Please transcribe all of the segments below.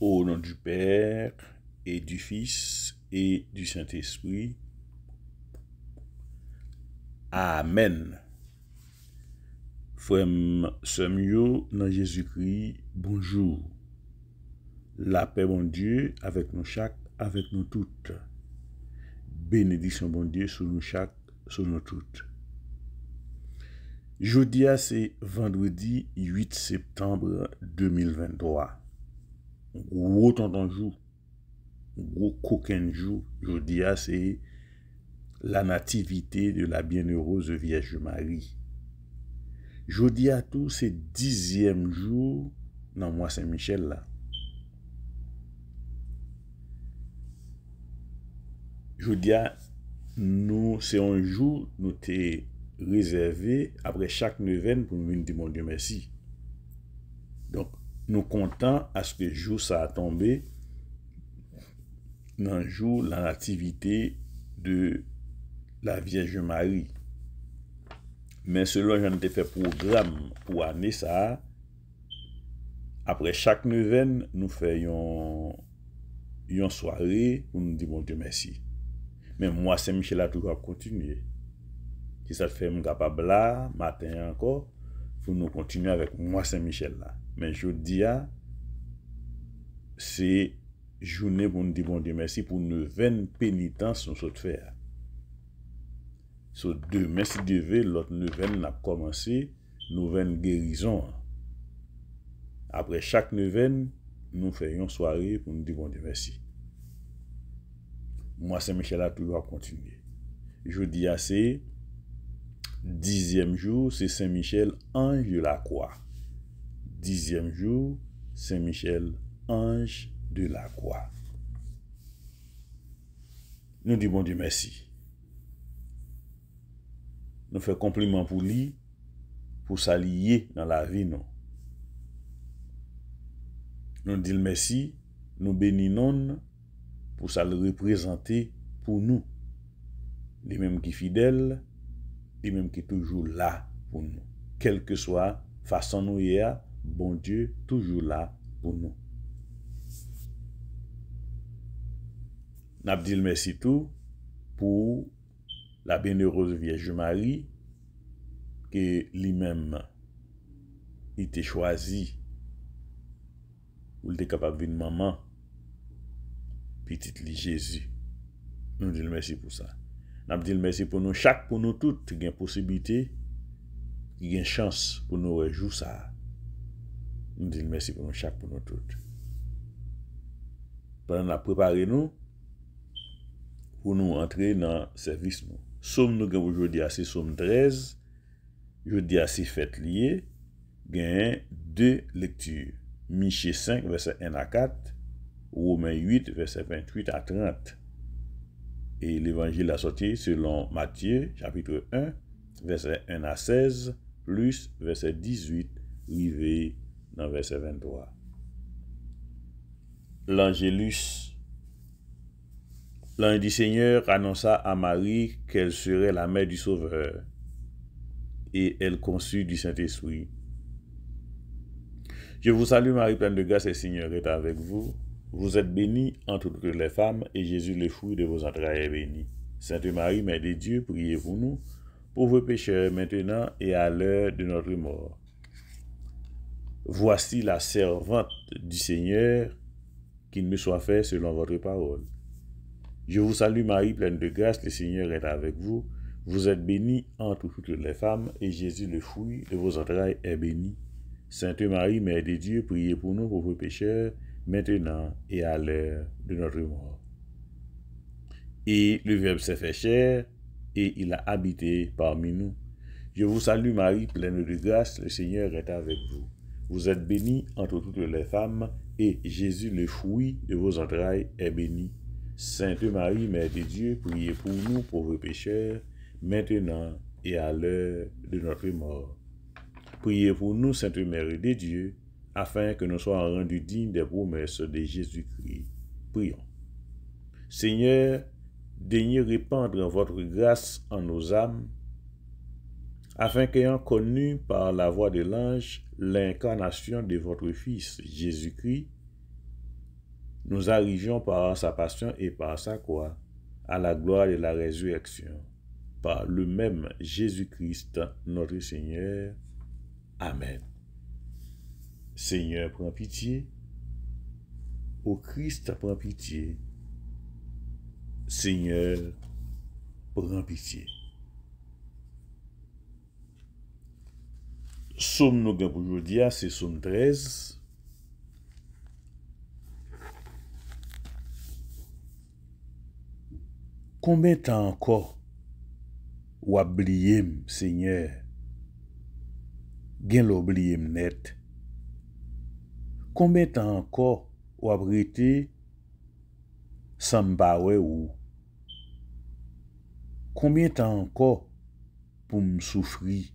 Au nom du Père et du Fils et du Saint-Esprit. Amen. Frère Samuel dans Jésus-Christ, bonjour. La paix, bon Dieu, avec nous chaque, avec nous toutes. Bénédiction, bon Dieu, sur nous chaque, sur nous toutes. Jeudi, c'est vendredi 8 septembre 2023. Gros tonton jour, gros coquin jour. Jeudi, c'est la nativité de la bienheureuse Vierge Marie. Jeudi à tout, c'est 10e jour dans le mois Saint-Michel là. Jeudi à nous, c'est un jour nous t'es réservé après chaque neuvaine pour nous dire mon Dieu merci. Donc nous comptons à ce que jour ça a tombé dans le jour la nativité de la Vierge Marie. Mais selon j'en ai fait programme pour année ça, après chaque neuvaine, nous faisons une soirée pour nous dire mon Dieu merci. Mais moi, Saint-Michel a toujours continué. Si ça fait mon capable là, matin encore, pour nous continuer avec moi, Saint-Michel là. Mais je dis, c'est journée pour nous dire bon Dieu merci pour neuvaine pénitence nous sommes faire. So demain, si Dieu veut, l'autre neuvaine n'a commencé, neuvaine guérison. Après chaque neuvaine, nous faisons une soirée pour nous dire bon Dieu merci. Moi, Saint-Michel a toujours continué. Jeudi, c'est 10e jour, c'est Saint-Michel, ange de la croix. 10e jour, Saint-Michel, ange de la croix. Nous disons bon Dieu merci. Nous faisons compliment pour lui, pour s'allier dans la vie, non. Nous disons merci, nous bénissons pour ça le représenter pour nous. Les mêmes qui fidèles, les mêmes qui toujours là pour nous. Quelle que soit façon nous y a, bon Dieu toujours là pour nous. Nous disons merci tout pour la bienheureuse Vierge Marie que lui-même il était choisi pour être capable de venir maman petite li Jésus. Nous disons merci pour ça. Nous disons merci pour nous chaque, pour nous toutes qui ont possibilité, qui ont chance pour nous rejouer ça. Nous disons merci pour nous chaque, pour nous toutes. Pendant la préparer nous pour nous entrer dans le service nous. Somme nous aujourd'hui c'est Somme 13. Jeudi c'est fête liée. Gain 2 lectures. Michée 5 verset 1 à 4. Romains 8, verset 28 à 30. Et l'évangile a sorti selon Matthieu, chapitre 1, verset 1 à 16, plus verset 18, arrivé dans verset 23. L'Angélus. L'ange du Seigneur annonça à Marie qu'elle serait la mère du Sauveur, et elle conçut du Saint-Esprit. Je vous salue Marie, pleine de grâce, le Seigneur est avec vous. Vous êtes bénie entre toutes les femmes, et Jésus, le fruit de vos entrailles, est béni. Sainte Marie, Mère de Dieu, priez pour nous, pauvres pécheurs, maintenant et à l'heure de notre mort. Voici la servante du Seigneur, qu'il me soit fait selon votre parole. Je vous salue Marie, pleine de grâce, le Seigneur est avec vous. Vous êtes bénie entre toutes les femmes, et Jésus, le fruit de vos entrailles, est béni. Sainte Marie, Mère de Dieu, priez pour nous, pauvres pécheurs, maintenant et à l'heure de notre mort. Et le Verbe s'est fait chair, et il a habité parmi nous. Je vous salue Marie, pleine de grâce, le Seigneur est avec vous. Vous êtes bénie entre toutes les femmes, et Jésus, le fruit de vos entrailles, est béni. Sainte Marie, Mère de Dieu, priez pour nous, pauvres pécheurs, maintenant et à l'heure de notre mort. Priez pour nous, Sainte Mère de Dieu, afin que nous soyons rendus dignes des promesses de Jésus-Christ. Prions. Seigneur, daignez répandre votre grâce en nos âmes, afin qu'ayant connu par la voix de l'ange l'incarnation de votre Fils Jésus-Christ, nous arrivions par sa passion et par sa croix à la gloire et la résurrection, par le même Jésus-Christ, notre Seigneur. Amen. Seigneur, prends pitié. Ô Christ, prends pitié. Seigneur, prends pitié. Somme nous pour aujourd'hui, c'est Somme 13. Combien de temps encore ou oublié, Seigneur, gen l'oublié net? Combien de temps encore ou abrité sans m'bawe ou? Combien de temps encore pour me souffrir?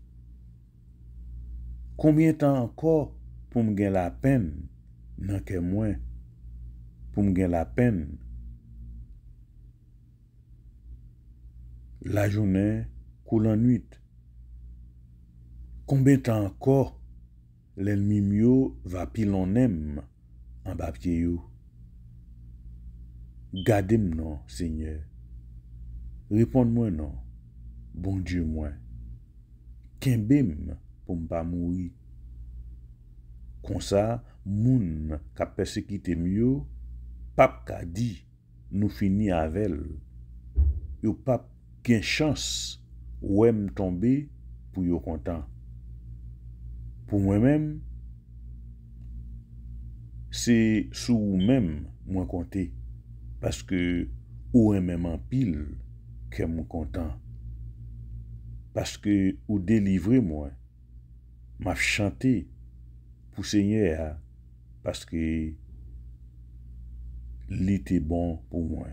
Combien de temps encore pour me gagner la peine? Non que moins. Pour me gagner la peine. La journée coule en nuit. Combien de temps encore l'ennemi mieux va pile en aime en bas pied yo? Gardez-moi non, Seigneur. Réponds-moi non. Bon Dieu moi. Kembem pour me pas mourir. Comme ça, moun ka persécuté mieux, pape ka dit nous fini avec. Yo pape gen chance ou aime tomber pour yo content. Pour moi-même, c'est sous vous-même moi compter parce que ou même en pile que moi content. Parce que ou délivrer moi m'a chanté pour Seigneur parce que il était bon pour moi.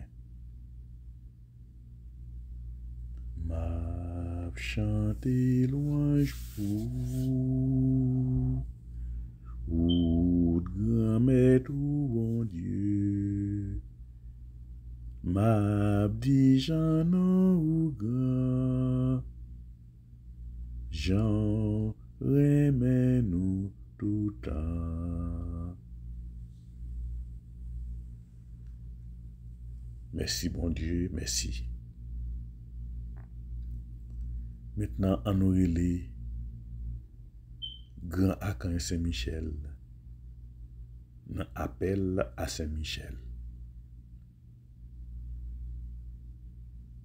M'a chanté louange pour ou grand maître ou bon Dieu. M'a dit Jean ou grand Jean remet nous tout temps. Merci bon Dieu, merci. Maintenant, on nous relève Grand Archange Saint-Michel, dans appel à Saint-Michel.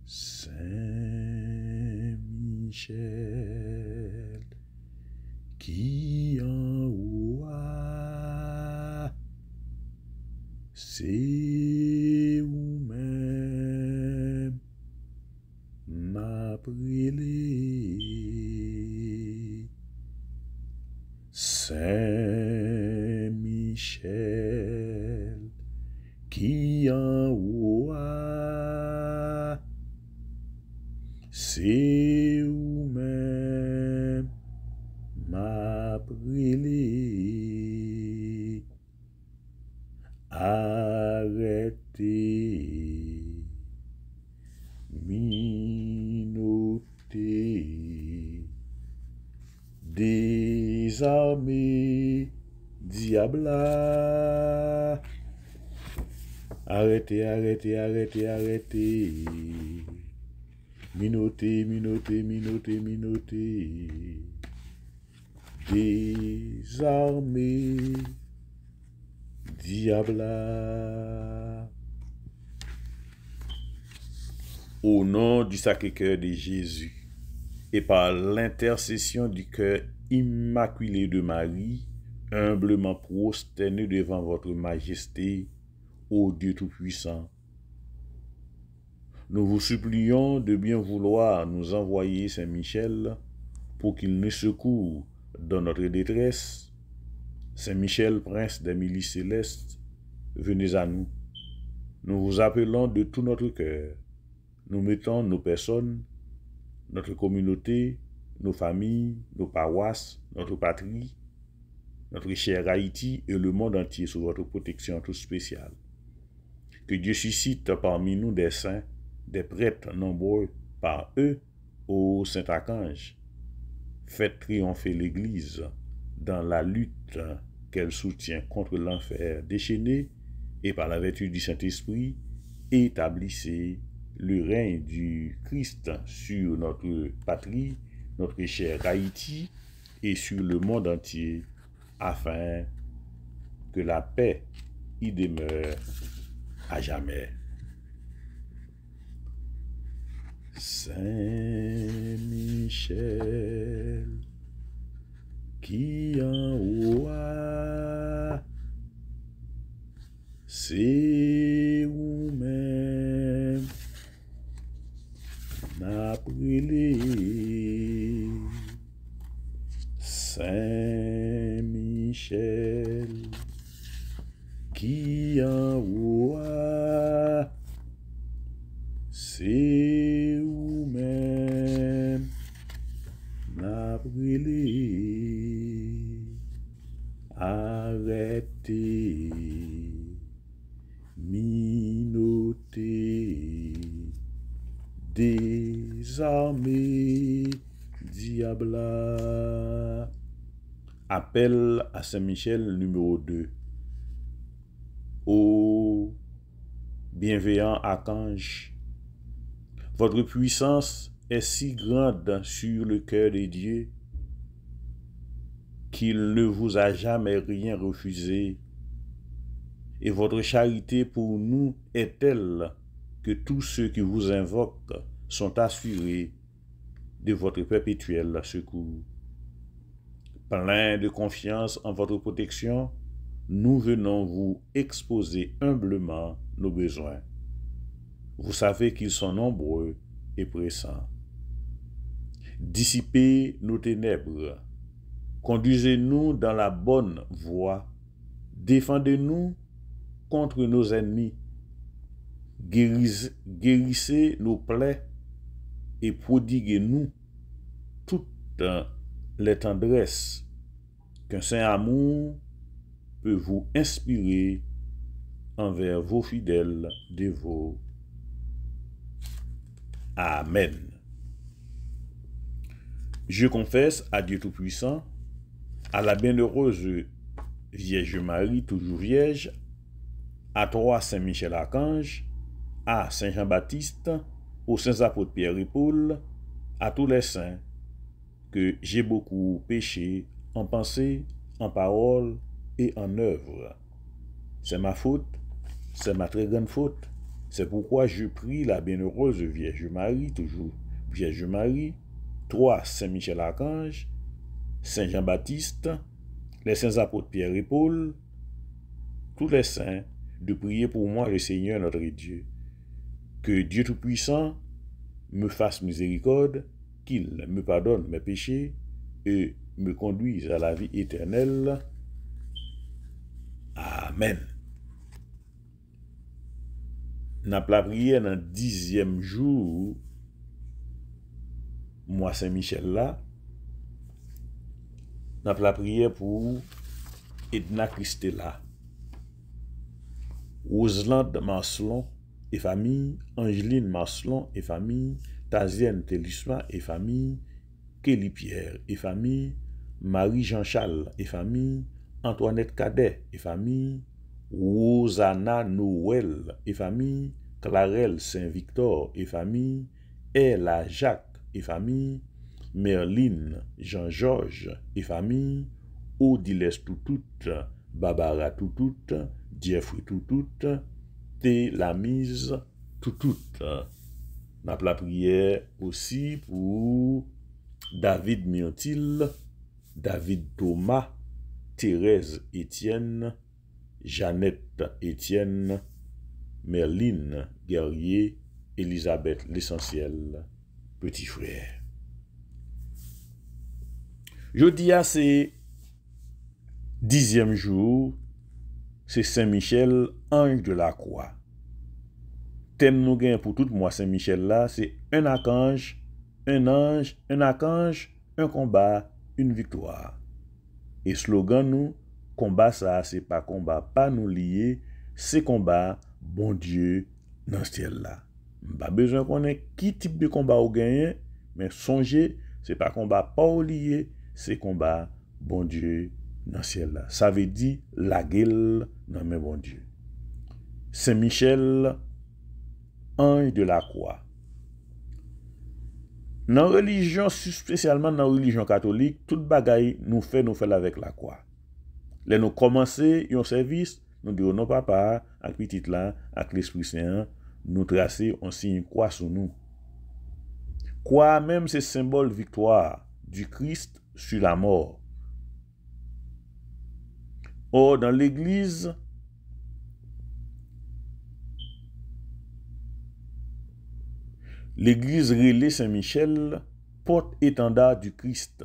Saint-Michel, qui en haut c'est vous-même m'a brûlé. Saint-Michel, qui en haut c'est vous-même m'a brûlé. Arrêtez, minotez, désarmez, diable. Arrêtez, arrêtez, arrêtez, arrêtez. Minotez, minotez, minotez, minotez. Désarmez, diable. Au nom du Sacré-Cœur de Jésus et par l'intercession du cœur immaculé de Marie, humblement prosterné devant votre majesté, ô Dieu Tout-Puissant, nous vous supplions de bien vouloir nous envoyer Saint-Michel pour qu'il nous secoue dans notre détresse. Saint-Michel, prince des milices célestes, venez à nous. Nous vous appelons de tout notre cœur. Nous mettons nos personnes, notre communauté, nos familles, nos paroisses, notre patrie, notre cher Haïti et le monde entier sous votre protection toute spéciale. Que Dieu suscite parmi nous des saints, des prêtres nombreux par eux, ô Saint-Archange. Faites triompher l'Église dans la lutte qu'elle soutient contre l'enfer déchaîné et par la vertu du Saint-Esprit, établissez le règne du Christ sur notre patrie, notre cher Haïti, et sur le monde entier, afin que la paix y demeure à jamais. Saint-Michel, qui en haut a, c'est vous-même, n'appelez Saint-Michel, qui en haut a, c'est vous-même, n'appelez, arrêtez, minotez, désarmez, diabla. Appel à Saint-Michel numéro 2. Ô bienveillant archange, votre puissance est si grande sur le cœur de Dieu qu'il ne vous a jamais rien refusé, et votre charité pour nous est telle que tous ceux qui vous invoquent sont assurés de votre perpétuel secours. Plein de confiance en votre protection, nous venons vous exposer humblement nos besoins. Vous savez qu'ils sont nombreux et pressants. Dissipez nos ténèbres, conduisez-nous dans la bonne voie, défendez-nous contre nos ennemis, guérissez nos plaies et prodiguez-nous toutes les tendresses qu'un saint amour peut vous inspirer envers vos fidèles dévots. Amen. Je confesse à Dieu Tout-Puissant, à la bienheureuse Vierge Marie, toujours vierge, à toi Saint-Michel Archange, à Saint Jean-Baptiste, aux saints apôtres Pierre et Paul, à tous les saints, que j'ai beaucoup péché en pensée, en parole et en œuvre. C'est ma faute, c'est ma très grande faute. C'est pourquoi je prie la bienheureuse Vierge Marie, toujours Vierge Marie, toi Saint-Michel Archange, Saint Jean-Baptiste, les saints apôtres Pierre et Paul, tous les saints, de prier pour moi le Seigneur notre Dieu. Que Dieu Tout-Puissant me fasse miséricorde, qu'il me pardonne mes péchés et me conduise à la vie éternelle. Amen. N'a la prière dans 10e jour, moi Saint-Michel là, n'a la prière pour Edna Christella, Roselande Marcelon et famille, Angeline Marcelon et famille, Tazienne Télisma et famille, Kelly Pierre et famille, Marie-Jean-Charles et famille, Antoinette Cadet et famille, Rosanna Noël et famille, Clarelle Saint-Victor et famille, Ella Jacques et famille, Merline Jean-Georges et famille, Odiles Toutout, Barbara Toutout, Jeffrey Toutout, Télamise Toutout. N'a la prière aussi pour David Myrtil, David Thomas, Thérèse Étienne, Jeannette Étienne, Merline Guerrier, Elisabeth l'Essentiel, petit frère. Jeudi, c'est 10e jour, c'est Saint-Michel, ange de la croix. Thème nous gagne pour tout mois Saint-Michel là, c'est un archange, un ange, un archange, un combat, une victoire. Et slogan nous, combat ça, c'est pas combat, pas nous lier, c'est combat, bon Dieu, dans ce ciel là. Pas besoin qu'on ait qui type de combat au gagner, mais songez, c'est pas combat pas lié, c'est combat, bon Dieu, dans ce ciel là. Ça veut dire la gueule dans mes bon Dieu. Saint-Michel, ange de la croix. Dans la religion, spécialement dans la religion catholique, toute bagaille nous fait avec la croix. Là, nous commençons un service, nous disons non papa, avec petit là, avec l'Esprit Saint, nous tracer un signe croix sur nous. Croix même, c'est symbole victoire du Christ sur la mort. Or, dans l'Église, l'Église relais Saint-Michel, porte-étendard du Christ.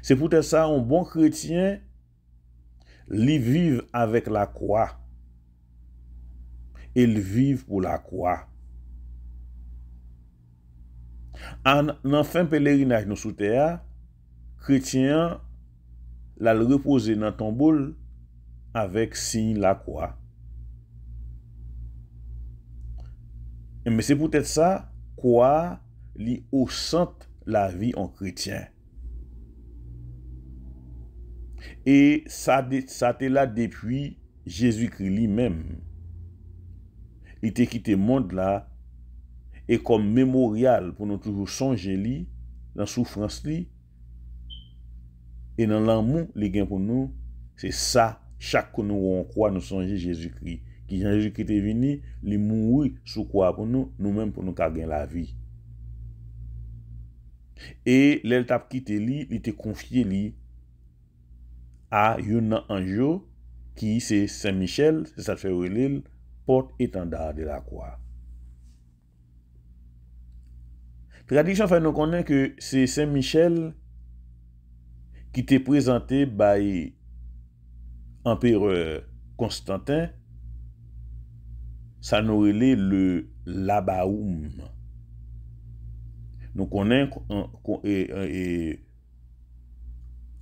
C'est peut-être ça, un bon chrétien, il vive avec la croix. Il vive pour la croix. En fin pèlerinage nous sous terre, chrétien, la reposer dans ton boule avec signe la croix. Mais c'est peut-être ça, quoi, li au centre la vie en chrétien. Et ça était là depuis Jésus-Christ lui-même. Il était quitté le monde là, et comme mémorial pour nous toujours songer lui, dans la souffrance lui, et dans l'amour, les gains pour nous, c'est ça, chaque que nous on croit, nous songer Jésus-Christ. Qui Jésus-Christ est venu, il mourir sous quoi pour nous, nous-mêmes pour nous gagner la vie. Et l'étape qui était lui, il était confié lui à un ange qui c'est Saint-Michel, c'est ça fait l'île, porte-étendard de la croix. Tradition fait nous connaître que c'est Saint-Michel qui t'est présenté par empereur Constantin, ça nous relait le Labaoum. Nous connaissons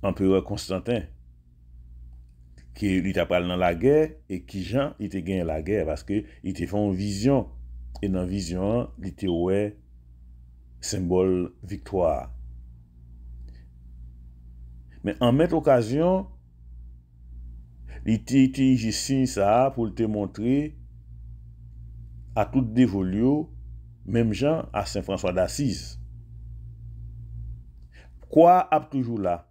empereur Constantin qui était parlé dans la guerre et qui Jean il était gagné la guerre parce que il était fait une vision et dans la vision il était ouais symbole victoire. Mais en même occasion il était utilisé signe ça pour te montrer à tout dévolu, même Jean à Saint François d'Assise. Quoi a toujours là?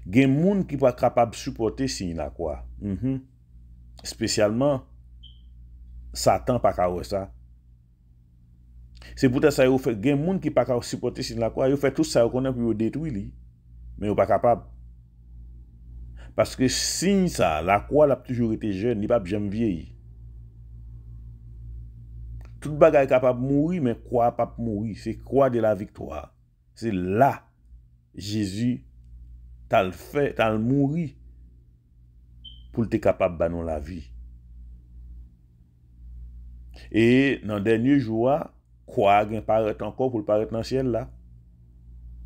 Gen moun qui pas capable de supporter signe la quoi. Spécialement Satan pas ka ça. C'est pour ça yo fait gen moun qui pas capable supporter signe la quoi, yo fait tout ça yo connaît pour détruire li. Mais yo pas capable. Parce que signe ça, la croix l'a toujours été jeune, il pas jamais vieilli. Tout bagay capable de mourir, mais croix pas mourir. C'est croix de la victoire. C'est là, Jésus t'a le fait, t'a le mouru pour être capable de bannir la vie. Et dans le dernier jour, croix vient paraître encore pour paraître dans le ciel là.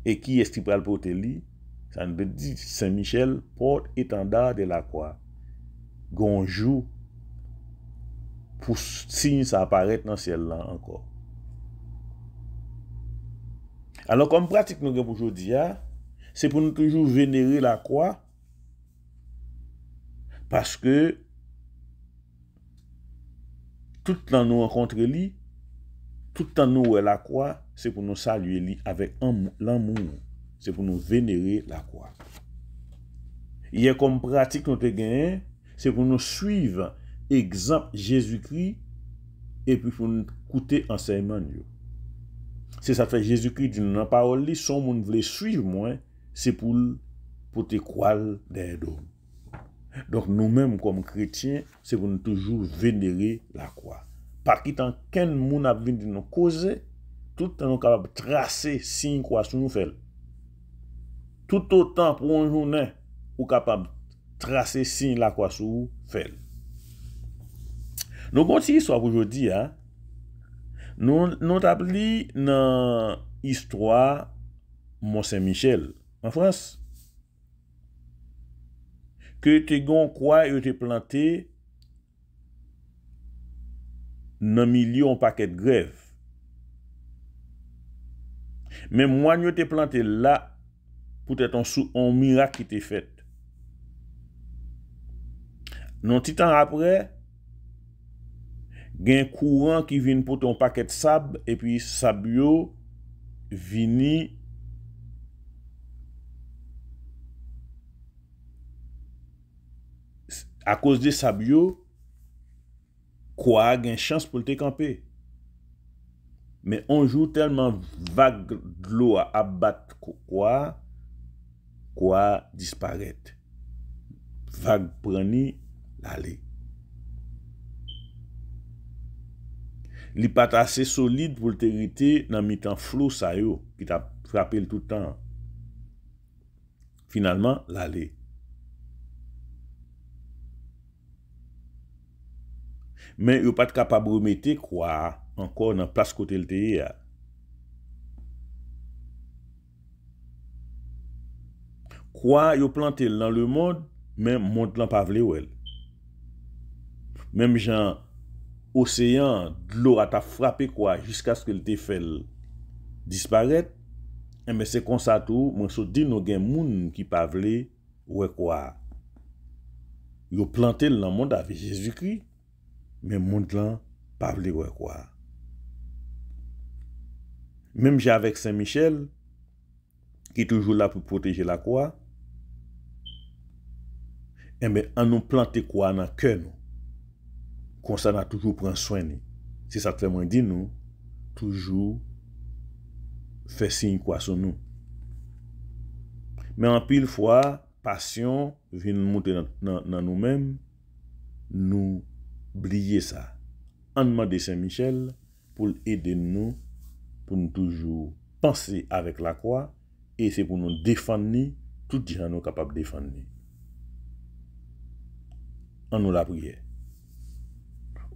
Et qui est-ce qui peut le porter lui? Ça nous dit Saint-Michel, porte-étendard de la croix. Gonjou pour signe ça apparaît dans le ciel là encore. Alors comme pratique nous avons aujourd'hui, c'est pour nous toujours vénérer la croix parce que tout le temps nous rencontrer lui, tout le temps nous la croix, c'est pour nous saluer lui avec l'amour, c'est pour nous vénérer la croix. Il y a comme pratique nous te gagné, c'est pour nous suivre exemple Jésus-Christ et puis pour nous écouter enseignement. C'est ça fait Jésus-Christ dit dans la parole, son monde voulait suivre moi, c'est pour te croire derrière. Donc nous-mêmes comme chrétiens, c'est pour nous toujours vénérer la croix. Par qui tant qu'un monde a venu de nous causer, tout le temps nous capable tracer signe croix sur nous fait. Tout autant pour une journée, ou capable tracer signe la croix sur nous fait. Nous continuons l'histoire aujourd'hui, nous t'appelons dans l'histoire Mont-Saint-Michel en France. Que te gon croix et te planté dans milieu un paquet de grève. Mais moi, je te planté là pour être un miracle qui t'est fait. Non petit temps après, gen courant qui vient pour ton paquet de sable et puis sable yo vini à cause de sable yo quoi gen chance pour te camper. Mais on joue tellement vague de l'eau à abattre quoi disparaît. Vague preni l'aller. Li pas assez solide pour te rete dans mi-temps flou ça yo qui t'a frappé tout le temps. Finalement, l'aller. Mais yo pas capable de remettre quoi encore dans place côté le te ya. Quoi yo planté dans le monde, mais monde là pas vle wel. Même Jean océan, de l'eau a frappé quoi jusqu'à ce que le te fait disparaître. Et mais c'est comme ça tout, moi so dit nous gen moun qui pas vle ouais quoi. Yo planté dans le monde avec Jésus-Christ, mais monde là pas vle ouais quoi. Même j'ai avec Saint-Michel qui est toujours là pour protéger la croix. Et mais on nous planté quoi dans cœur nous. Comme ça, on a toujours pris soin. C'est ça que fait moi dire nous, toujours fait signe quoi sur nous. Mais en pile fois, passion vient monter dans nous-mêmes, nous oublier ça. On demande Saint-Michel pour aider nous, pour nous toujours penser avec la croix, et c'est pour nous défendre, tout gens nous capables de défendre. On nous la prière.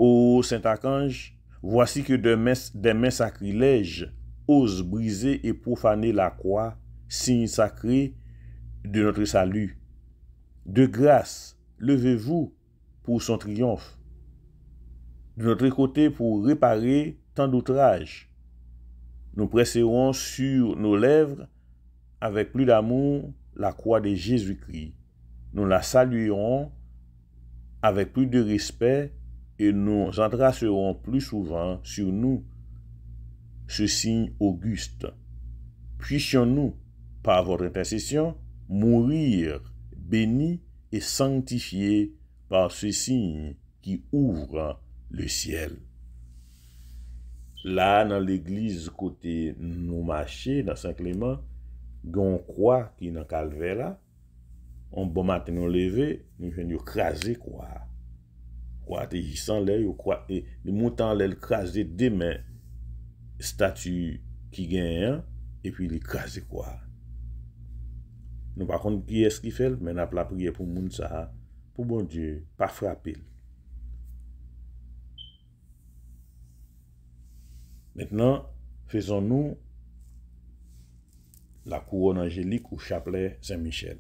Ô Saint-Archange, voici que des mains sacrilèges osent briser et profaner la croix, signe sacré de notre salut. De grâce, levez-vous pour son triomphe. De notre côté, pour réparer tant d'outrages, nous presserons sur nos lèvres, avec plus d'amour, la croix de Jésus-Christ. Nous la saluerons avec plus de respect et nous embrasserons plus souvent sur nous ce signe auguste. Puissions-nous, par votre intercession, mourir bénis et sanctifiés par ce signe qui ouvre le ciel. Là, dans l'église, côté nous marcher, dans Saint-Clément, on croit qui est dans le calvaire là, on bon matin nous lever, nous venons craser quoi. Quoi te sans l'air, quoi et le montant l'air craser des mains statue qui gagne et puis les craser quoi. Nous par contre qui est-ce qui fait, mais n'a pas la prière pour moun ça, pour bon Dieu, pas frapper. Maintenant, faisons-nous la couronne angélique au chapelet Saint-Michel.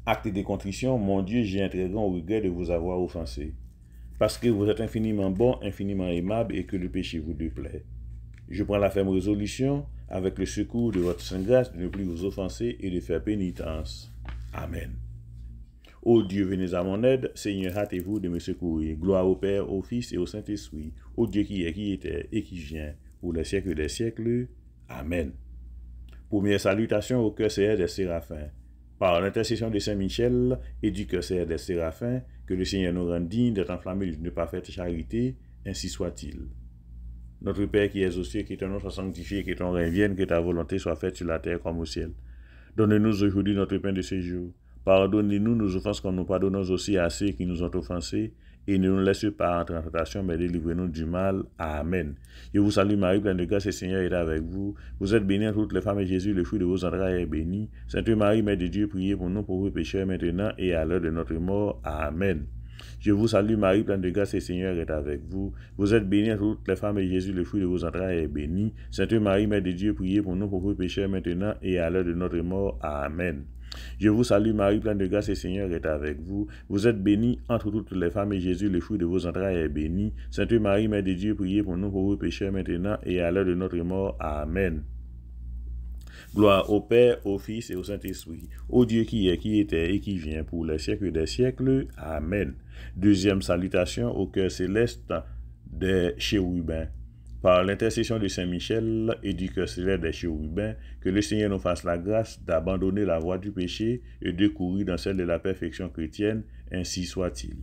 Acte de contrition, mon Dieu, j'ai un très grand regret de vous avoir offensé, parce que vous êtes infiniment bon, infiniment aimable, et que le péché vous déplaît. Je prends la ferme résolution, avec le secours de votre sainte grâce, de ne plus vous offenser et de faire pénitence. Amen. Ô Dieu, venez à mon aide, Seigneur, hâtez-vous de me secourir. Gloire au Père, au Fils et au Saint-Esprit, au Dieu qui est, qui était et qui vient, pour les siècles des siècles. Amen. Première salutation au cœur céleste des séraphins. Par l'intercession de Saint-Michel et du cœur céleste des séraphins, que le Seigneur nous rende dignes d'être enflammés d'une parfaite charité, ainsi soit-il. Notre Père qui es aux cieux, que ton nom soit sanctifié, que ton règne vienne, que ta volonté soit faite sur la terre comme au ciel. Donne-nous aujourd'hui notre pain de ce jour. Pardonnez-nous nos offenses comme nous pardonnons aussi à ceux qui nous ont offensés, et ne nous laisse pas entrer en tentation, mais délivrez-nous du mal. Amen. Je vous salue Marie, pleine de grâce, le Seigneur est avec vous. Vous êtes bénie entre toutes les femmes, et Jésus, le fruit de vos entrailles, est béni. Sainte Marie, Mère de Dieu, priez pour nous pauvres pécheurs, maintenant et à l'heure de notre mort. Amen. Je vous salue Marie, pleine de grâce, le Seigneur est avec vous. Vous êtes bénie entre toutes les femmes, et Jésus, le fruit de vos entrailles, est béni. Sainte Marie, Mère de Dieu, priez pour nous pauvres pécheurs, maintenant et à l'heure de notre mort. Amen. Je vous salue Marie, pleine de grâce, le Seigneur est avec vous. Vous êtes bénie entre toutes les femmes, et Jésus, le fruit de vos entrailles, est béni. Sainte Marie, Mère de Dieu, priez pour nous pauvres pécheurs, maintenant et à l'heure de notre mort. Amen. Gloire au Père, au Fils et au Saint-Esprit, au Dieu qui est, qui était et qui vient pour les siècles des siècles. Amen. Deuxième salutation au cœur céleste des chérubins. Par l'intercession de Saint-Michel et du cœur céleste des chérubins, que le Seigneur nous fasse la grâce d'abandonner la voie du péché et de courir dans celle de la perfection chrétienne, ainsi soit-il.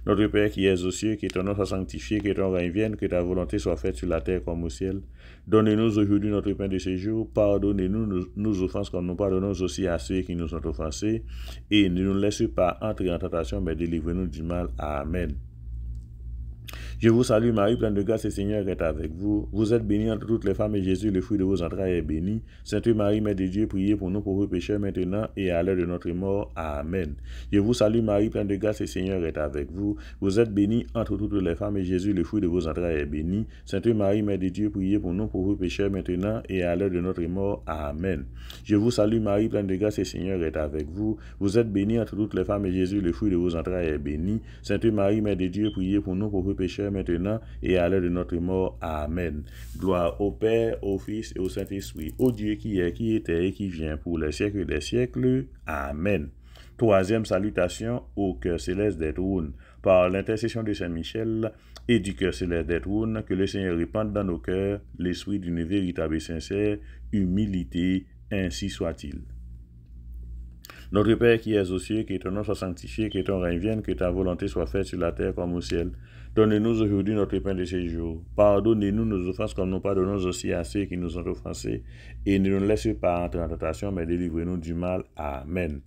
Notre Père qui es aux cieux, que ton nom soit sanctifié, que ton règne vienne, que ta volonté soit faite sur la terre comme au ciel. Donne-nous aujourd'hui notre pain de ce jour. Pardonnez-nous nos offenses comme nous pardonnons aussi à ceux qui nous ont offensés. Et ne nous laisse pas entrer en tentation, mais délivrez-nous du mal. Amen. Je vous salue Marie, pleine de grâce, le Seigneur est avec vous. Vous êtes bénie entre toutes les femmes et Jésus, le fruit de vos entrailles, est béni. Sainte Marie, Mère de Dieu, priez pour nous pauvres pécheurs maintenant et à l'heure de notre mort. Amen. Je vous salue Marie, pleine de grâce, le Seigneur est avec vous. Vous êtes bénie entre toutes les femmes et Jésus, le fruit de vos entrailles, est béni. Sainte Marie, Mère de Dieu, priez pour nous pauvres pécheurs maintenant et à l'heure de notre mort. Amen. Je vous salue Marie, pleine de grâce, le Seigneur est avec vous. Vous êtes bénie entre toutes les femmes et Jésus, le fruit de vos entrailles, est béni. Sainte Marie, Mère de Dieu, priez pour nous pauvres pécheurs maintenant et à l'heure de notre mort. Amen. Gloire au Père, au Fils et au Saint-Esprit, au Dieu qui est, qui était et qui vient pour les siècles des siècles. Amen. Troisième salutation au cœur céleste des trônes. Par l'intercession de Saint-Michel et du cœur céleste des trônes, que le Seigneur répande dans nos cœurs l'esprit d'une véritable et sincère humilité, ainsi soit-il. Notre Père qui es aux cieux, que ton nom soit sanctifié, que ton règne vienne, que ta volonté soit faite sur la terre comme au ciel. Donne-nous aujourd'hui notre pain de ce jour. Pardonnez-nous nos offenses comme nous pardonnons aussi à ceux qui nous ont offensés. Et ne nous laisse pas entrer en tentation, mais délivrez-nous du mal. Amen.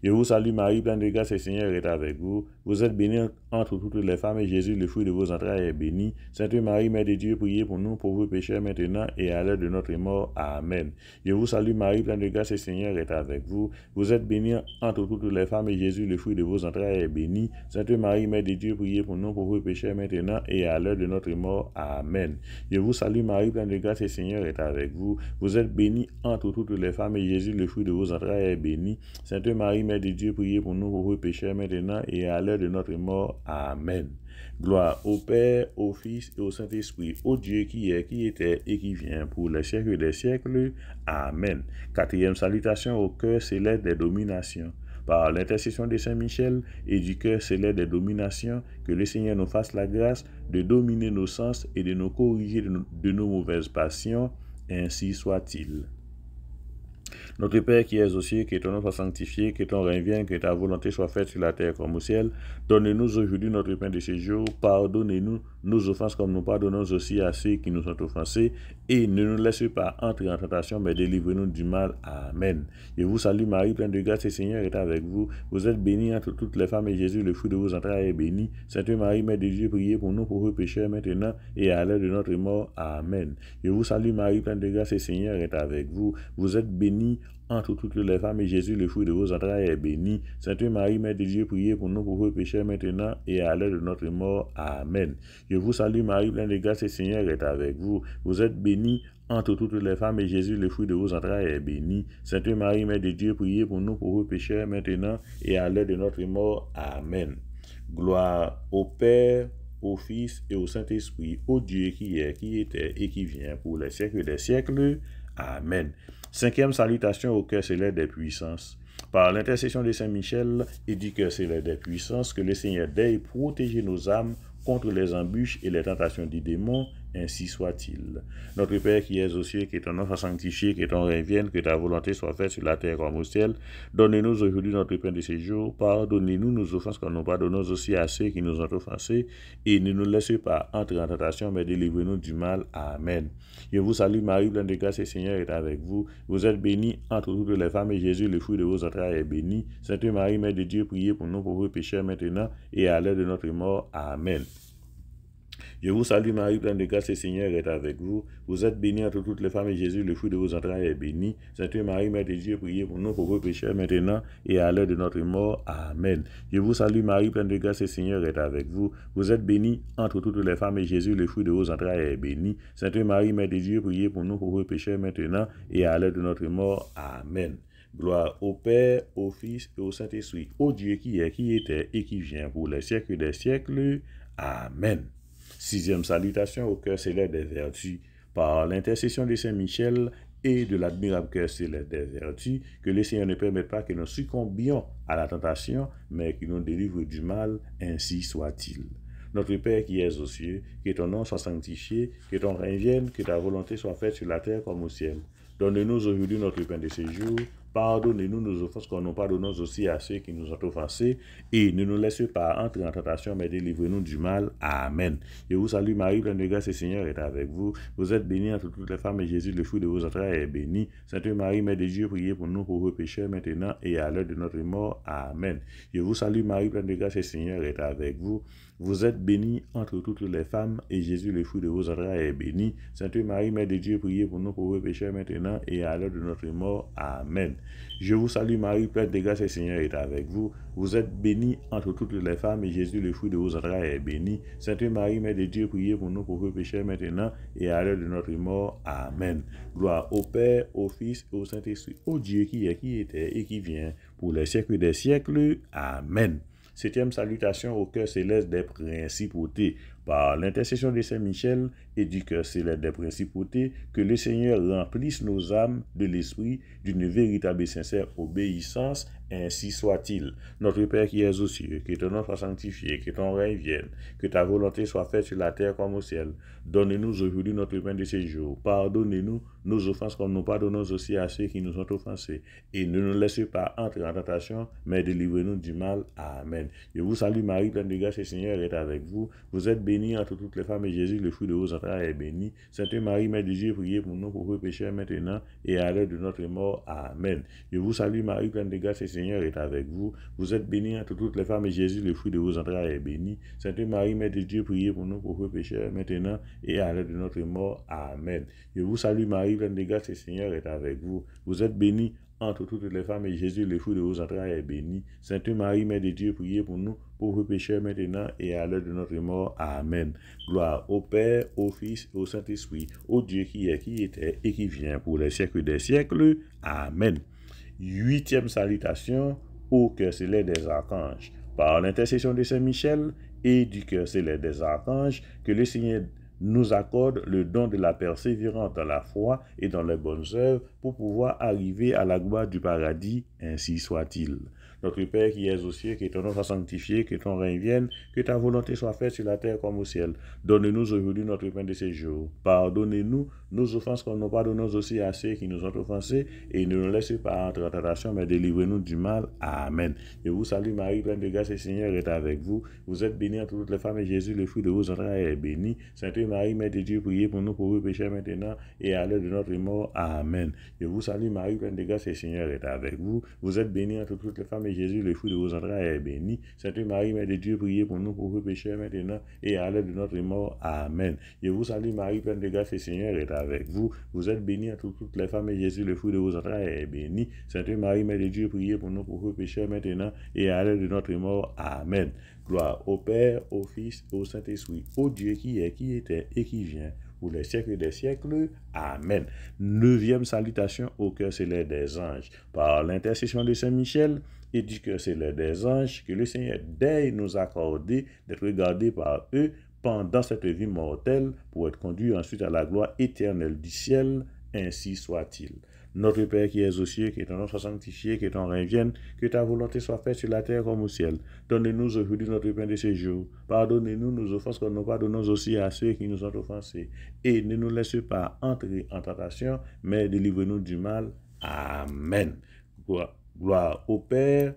Je vous salue Marie, pleine de grâce, le Seigneur est avec vous. Vous êtes bénie entre toutes les femmes et Jésus, le fruit de vos entrailles, est béni. Sainte Marie, Mère de Dieu, priez pour nous pauvres pécheurs maintenant et à l'heure de notre mort. Amen. Je vous salue Marie, pleine de grâce, le Seigneur est avec vous. Vous êtes bénie entre toutes les femmes et Jésus, le fruit de vos entrailles, est béni. Sainte Marie, Mère de Dieu, priez pour nous pauvres pécheurs maintenant et à l'heure de notre mort. Amen. Je vous salue Marie, pleine de grâce, le Seigneur est avec vous. Vous êtes bénie entre toutes les femmes et Jésus, le fruit de vos entrailles, est béni. Sainte Marie, Mère de Dieu, priez pour nous pauvres pécheurs maintenant et à l'heure de notre mort. Amen. Gloire au Père, au Fils et au Saint-Esprit, au Dieu qui est, qui était et qui vient pour les siècles des siècles. Amen. Quatrième salutation au cœur céleste des dominations. Par l'intercession de Saint-Michel et du cœur céleste des dominations, que le Seigneur nous fasse la grâce de dominer nos sens et de nous corriger de nos mauvaises passions. Ainsi soit-il. Notre Père qui es aux cieux, que ton nom soit sanctifié, que ton règne vienne, que ta volonté soit faite sur la terre comme au ciel. Donne-nous aujourd'hui notre pain de ce jour. Pardonnez-nous nos offenses comme nous pardonnons aussi à ceux qui nous ont offensés. Et ne nous laisse pas entrer en tentation, mais délivrez-nous du mal. Amen. Je vous salue Marie, pleine de grâce, le Seigneur est avec vous. Vous êtes bénie entre toutes les femmes et Jésus, le fruit de vos entrailles, est béni. Sainte Marie, Mère de Dieu, priez pour nous pauvres pécheurs maintenant et à l'heure de notre mort. Amen. Je vous salue Marie, pleine de grâce, le Seigneur est avec vous. Vous êtes bénie entre toutes les femmes et Jésus, le fruit de vos entrailles, est béni. Sainte Marie, Mère de Dieu, priez pour nous pauvres pécheurs maintenant et à l'heure de notre mort. Amen. Je vous salue Marie, pleine de grâce, le Seigneur est avec vous. Vous êtes bénie entre toutes les femmes et Jésus, le fruit de vos entrailles, est béni. Sainte Marie, Mère de Dieu, priez pour nous pauvres pécheurs maintenant et à l'heure de notre mort. Amen. Gloire au Père, au Fils et au Saint-Esprit, au Dieu qui est, qui était et qui vient pour les siècles des siècles. Amen. Cinquième salutation au cœur céleste des puissances. Par l'intercession de Saint-Michel et du cœur céleste des puissances, que le Seigneur daigne protéger nos âmes contre les embûches et les tentations du démon, ainsi soit-il. Notre Père qui es aux cieux, que ton nom soit sanctifié, que ton règne vienne, que ta volonté soit faite sur la terre comme au ciel. Donne-nous aujourd'hui notre pain de ce jour. Pardonnez-nous nos offenses comme nous pardonnons aussi à ceux qui nous ont offensés. Et ne nous laisse pas entrer en tentation, mais délivrez-nous du mal. Amen. Je vous salue Marie, pleine de grâce, le Seigneur est avec vous. Vous êtes bénie entre toutes les femmes et Jésus, le fruit de vos entrailles, est béni. Sainte Marie, Mère de Dieu, priez pour nous pauvres pécheurs maintenant et à l'heure de notre mort. Amen. Je vous salue Marie, pleine de grâce, le Seigneur est avec vous. Vous êtes bénie entre toutes les femmes et Jésus, le fruit de vos entrailles, est béni. Sainte Marie, Mère de Dieu, priez pour nous pauvres pécheurs maintenant et à l'heure de notre mort. Amen. Je vous salue Marie, pleine de grâce, le Seigneur est avec vous. Vous êtes bénie entre toutes les femmes et Jésus, le fruit de vos entrailles, est béni. Sainte Marie, Mère de Dieu, priez pour nous pauvres pécheurs maintenant et à l'heure de notre mort. Amen. Gloire au Père, au Fils et au Saint-Esprit, au Dieu qui est, qui était et qui vient pour les siècles des siècles. Amen. Sixième salutation au cœur céleste des vertus. Par l'intercession de Saint-Michel et de l'admirable cœur céleste des vertus, que le Seigneur ne permette pas que nous succombions à la tentation, mais qu'il nous délivre du mal, ainsi soit-il. Notre Père qui es aux cieux, que ton nom soit sanctifié, que ton règne vienne, que ta volonté soit faite sur la terre comme au ciel. Donne-nous aujourd'hui notre pain de ce jour. Pardonnez-nous nos offenses comme nous pardonnons aussi à ceux qui nous ont offensés. Et ne nous laisse pas entrer en tentation, mais délivrez-nous du mal. Amen. Je vous salue Marie, pleine de grâce, le Seigneur est avec vous. Vous êtes bénie entre toutes les femmes et Jésus, le fruit de vos entrailles, est béni. Sainte Marie, Mère de Dieu, priez pour nous pauvres pécheurs, maintenant et à l'heure de notre mort. Amen. Je vous salue Marie, pleine de grâce, le Seigneur est avec vous. Vous êtes bénie entre toutes les femmes, et Jésus, le fruit de vos entrailles, est béni. Sainte Marie, Mère de Dieu, priez pour nous pauvres pécheurs, maintenant et à l'heure de notre mort. Amen. Je vous salue Marie, pleine de grâce, le Seigneur est avec vous. Vous êtes bénie entre toutes les femmes, et Jésus, le fruit de vos entrailles, est béni. Sainte Marie, Mère de Dieu, priez pour nous pauvres pécheurs, maintenant et à l'heure de notre mort. Amen. Gloire au Père, au Fils et au Saint-Esprit, au Dieu qui est, qui était et qui vient, pour les siècles des siècles. Amen. Septième salutation au cœur céleste des principautés. Par l'intercession de Saint-Michel et du cœur céleste des principautés, que le Seigneur remplisse nos âmes de l'esprit d'une véritable et sincère obéissance, ainsi soit-il. Notre Père qui es aux cieux, que ton nom soit sanctifié, que ton règne vienne, que ta volonté soit faite sur la terre comme au ciel. Donne-nous aujourd'hui notre pain de ce jour. Pardonnez-nous nos offenses comme nous pardonnons aussi à ceux qui nous ont offensés. Et ne nous laisse pas entrer en tentation, mais délivrez-nous du mal. Amen. Je vous salue Marie, pleine de grâce, le Seigneur est avec vous. Vous êtes bénie entre toutes les femmes et Jésus, le fruit de vos entrailles, est béni. Sainte Marie, Mère de Dieu, priez pour nous pauvres pécheurs maintenant et à l'heure de notre mort. Amen. Je vous salue Marie, pleine de grâce, le Seigneur est avec vous. Vous êtes bénie entre toutes les femmes et Jésus, le fruit de vos entrailles, est béni. Sainte Marie, Mère de Dieu, priez pour nous pauvres pécheurs maintenant et à l'heure de notre mort. Amen. Je vous salue Marie, pleine de grâce, le Seigneur est avec vous. Vous êtes bénie entre toutes les femmes et Jésus, le fruit de vos entrailles, est béni. Sainte Marie, Mère de Dieu, priez pour nous pauvres pécheurs maintenant et à l'heure de notre mort. Amen. Gloire au Père, au Fils et au Saint-Esprit, au Dieu qui est, qui était et qui vient, pour les siècles des siècles. Amen. Huitième salutation au cœur céleste des archanges. Par l'intercession de Saint-Michel et du cœur céleste des archanges, que le Seigneur nous accorde le don de la persévérance dans la foi et dans les bonnes œuvres pour pouvoir arriver à la gloire du paradis, ainsi soit-il. Notre Père qui es aux cieux, que ton nom soit sanctifié, que ton règne vienne, que ta volonté soit faite sur la terre comme au ciel. Donne-nous aujourd'hui notre pain de ce jour. Pardonnez-nous nos offenses comme nous pardonnons aussi à ceux qui nous ont offensés, et ne nous laissez pas entrer en tentation, mais délivrez-nous du mal. Amen. Je vous salue Marie, pleine de grâce, le Seigneur est avec vous. Vous êtes bénie entre toutes les femmes et Jésus, le fruit de vos entrailles, est béni. Sainte Marie, Mère de Dieu, priez pour nous pauvres pécheurs maintenant et à l'heure de notre mort. Amen. Je vous salue Marie, pleine de grâce, le Seigneur est avec vous. Vous êtes bénie entre toutes les femmes et Jésus, le fruit de vos entrailles, est béni. Sainte Marie, Mère de Dieu, priez pour nous pauvres pécheurs maintenant et à l'heure de notre mort. Amen. Je vous salue Marie, pleine de grâce, le Seigneur est avec vous. Vous êtes bénie entre toutes les femmes et Jésus, le fruit de vos entrailles, est béni. Sainte Marie, Mère de Dieu, priez pour nous pauvres pécheurs maintenant et à l'heure de notre mort. Amen. Gloire au Père, au Fils et au Saint-Esprit, au Dieu qui est, qui était et qui vient, pour les siècles des siècles. Amen. Neuvième salutation au cœur céleste des anges. Par l'intercession de Saint-Michel et du cœur céleste des anges, que le Seigneur daigne nous accorder d'être gardés par eux pendant cette vie mortelle pour être conduits ensuite à la gloire éternelle du ciel, ainsi soit-il. Notre Père qui es aux cieux, que ton nom soit sanctifié, que ton règne vienne, que ta volonté soit faite sur la terre comme au ciel. Donne-nous aujourd'hui notre pain de ce jour. Pardonnez-nous nos offenses comme nous pardonnons aussi à ceux qui nous ont offensés. Et ne nous laisse pas entrer en tentation, mais délivre-nous du mal. Amen. Gloire au Père,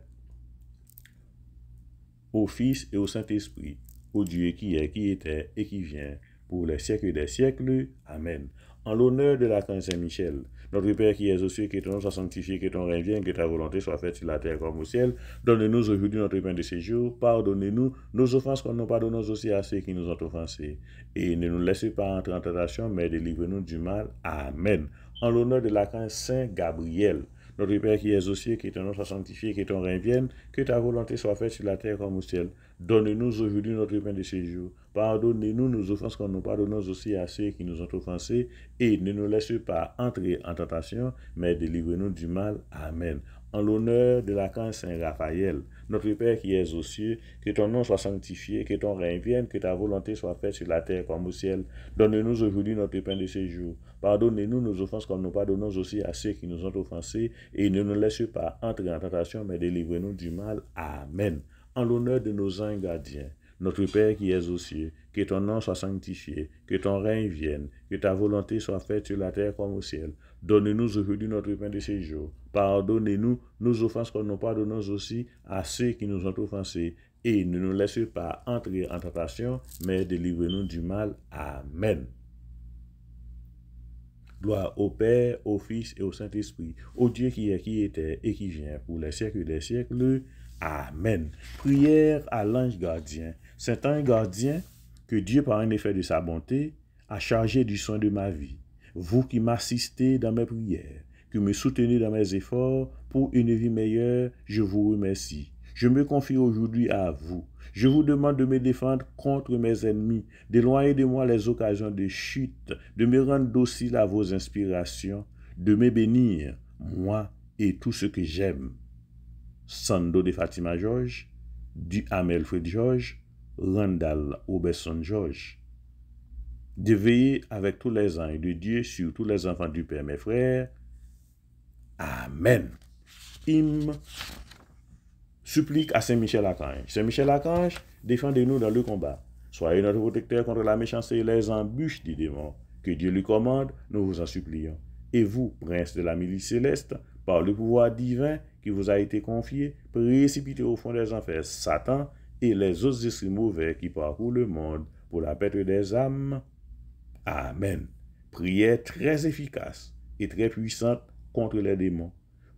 au Fils et au Saint-Esprit, au Dieu qui est, qui était et qui vient, pour les siècles des siècles. Amen. En l'honneur de l'archange Saint-Michel, notre Père qui es aux cieux, que ton nom soit sanctifié, que ton règne vienne, que ta volonté soit faite sur la terre comme au ciel. Donne-nous aujourd'hui notre pain de ce jour. Pardonnez-nous nos offenses comme nous pardonnons aussi à ceux qui nous ont offensés. Et ne nous laissez pas entrer en tentation, mais délivre-nous du mal. Amen. En l'honneur de l'archange Saint Gabriel, notre Père qui es aux cieux, que ton nom soit sanctifié, que ton règne vienne, que ta volonté soit faite sur la terre comme au ciel. Donne-nous aujourd'hui notre pain de ce jour. Pardonnez-nous nos offenses comme nous pardonnons aussi à ceux qui nous ont offensés, et ne nous laisse pas entrer en tentation, mais délivre-nous du mal. Amen. en l'honneur de l'archange Saint Raphaël, notre Père qui es aux cieux, que ton nom soit sanctifié, que ton règne vienne, que ta volonté soit faite sur la terre comme au ciel. Donne-nous aujourd'hui notre pain de ce jour. Pardonnez-nous nos offenses comme nous pardonnons aussi à ceux qui nous ont offensés, et ne nous laisse pas entrer en tentation, mais délivre-nous du mal. Amen. En l'honneur de nos anges gardiens, notre Père qui es aux cieux, que ton nom soit sanctifié, que ton règne vienne, que ta volonté soit faite sur la terre comme au ciel. Donne-nous aujourd'hui notre pain de ce jour. Pardonnez-nous nos offenses comme nous pardonnons aussi à ceux qui nous ont offensés. Et ne nous laisse pas entrer en tentation, mais délivre-nous du mal. Amen. Gloire au Père, au Fils et au Saint-Esprit, au Dieu qui est, qui était et qui vient pour les siècles des siècles. Amen. Prière à l'ange gardien. C'est un gardien que Dieu, par un effet de sa bonté, a chargé du soin de ma vie. Vous qui m'assistez dans mes prières, qui me soutenez dans mes efforts pour une vie meilleure, je vous remercie. Je me confie aujourd'hui à vous. Je vous demande de me défendre contre mes ennemis, d'éloigner de moi les occasions de chute, de me rendre docile à vos inspirations, de me bénir, moi et tout ce que j'aime. Sando de Fatima George, du Amelfred George, Randall Oberson George. De veiller avec tous les anges de Dieu sur tous les enfants du Père, mes frères. Amen. Hymne. Supplique à Saint-Michel Archange. Saint-Michel Archange, défendez-nous dans le combat. Soyez notre protecteur contre la méchanceté et les embûches des démons. Que Dieu lui commande, nous vous en supplions. Et vous, prince de la milice céleste, par le pouvoir divin qui vous a été confié, précipitez au fond des enfers Satan et les autres esprits mauvais qui parcourent le monde pour la perte des âmes. Amen. Prière très efficace et très puissante contre les démons.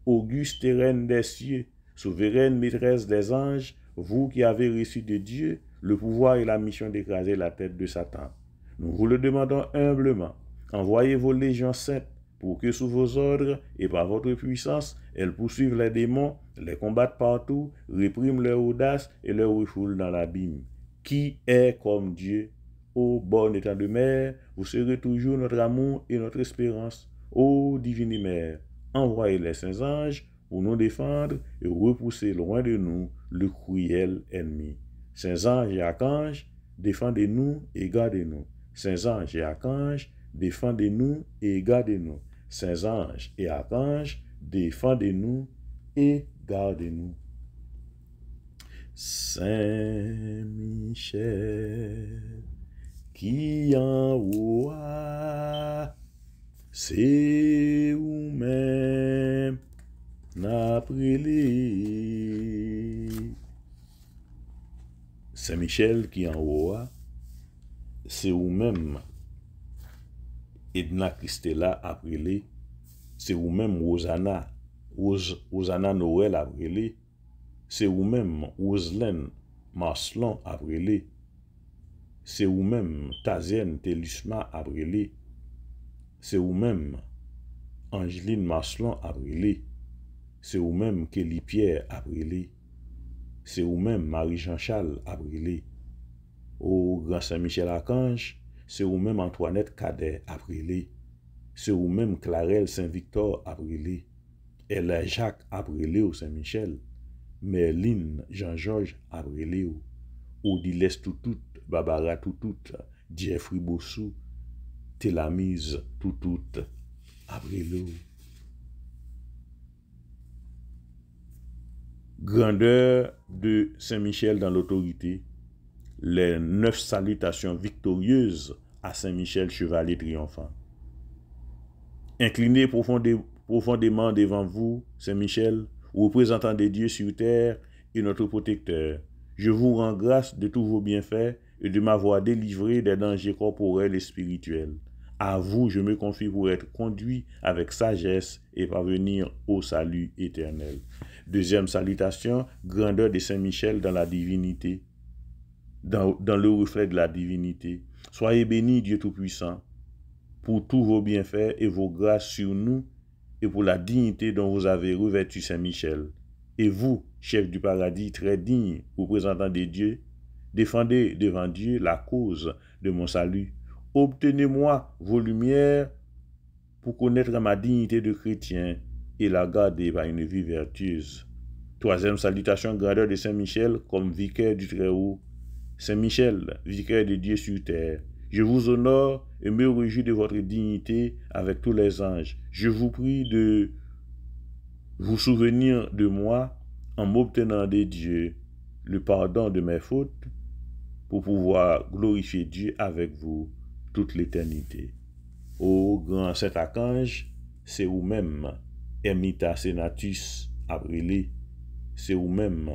Auguste reine des cieux, souveraine maîtresse des anges, vous qui avez reçu de Dieu le pouvoir et la mission d'écraser la tête de Satan. Nous vous le demandons humblement. Envoyez vos légions saintes pour que sous vos ordres et par votre puissance, elles poursuivent les démons, les combattent partout, répriment leur audace et leur refoulent dans l'abîme. Qui est comme Dieu? Ô bon étant de mère, vous serez toujours notre amour et notre espérance. Ô divine mère, envoyez les saints anges pour nous défendre et repousser loin de nous le cruel ennemi. Saints anges et archanges, défendez-nous et gardez-nous. Saints anges et archanges, défendez-nous et gardez-nous. Saints anges et archanges, défendez-nous et gardez-nous. Saint Michel, qui en haut, c'est vous-même, n'appelez. Saint Michel qui en haut, c'est vous-même, Edna Christella appelé, c'est vous-même Rosanna, Rosanna Noël appelé, c'est vous-même Roselaine Marcelon appelé, c'est vous-même Tazienne Telusma appelé, c'est vous-même Angeline Marcelon appelé, c'est vous-même Kelly Pierre appelé, c'est vous-même Marie-Jean-Charles appelé, au Grand Saint-Michel Archange, c'est vous-même Antoinette Cadet appelé, c'est vous-même Clarelle Saint-Victor appelé, elle Jacques appelé au Saint-Michel, Merline Jean-Georges appelé, Odilès Toutout, Barbara Toutout, Jeffrey Bossou, Télamise Toutout appelé. Grandeur de Saint-Michel dans l'autorité, les 9 salutations victorieuses à Saint-Michel, chevalier triomphant. Inclinez profondément devant vous, Saint-Michel, représentant de Dieu sur terre et notre protecteur. Je vous rends grâce de tous vos bienfaits et de m'avoir délivré des dangers corporels et spirituels. À vous, je me confie pour être conduit avec sagesse et parvenir au salut éternel. Deuxième salutation, grandeur de Saint-Michel dans la divinité, dans le reflet de la divinité. Soyez bénis, Dieu Tout-Puissant, pour tous vos bienfaits et vos grâces sur nous et pour la dignité dont vous avez revêtu Saint-Michel. Et vous, chef du paradis, très digne, représentant de Dieu, défendez devant Dieu la cause de mon salut. Obtenez-moi vos lumières pour connaître ma dignité de chrétien et la garder par une vie vertueuse. Troisième salutation, grandeur de Saint-Michel comme vicaire du Très-Haut. Saint-Michel, vicaire de Dieu sur terre, je vous honore et me réjouis de votre dignité avec tous les anges. Je vous prie de vous souvenir de moi en m'obtenant des dieux le pardon de mes fautes pour pouvoir glorifier Dieu avec vous toute l'éternité. Ô grand saint archange, c'est vous-même, Ermita Senatus appelé, c'est vous-même,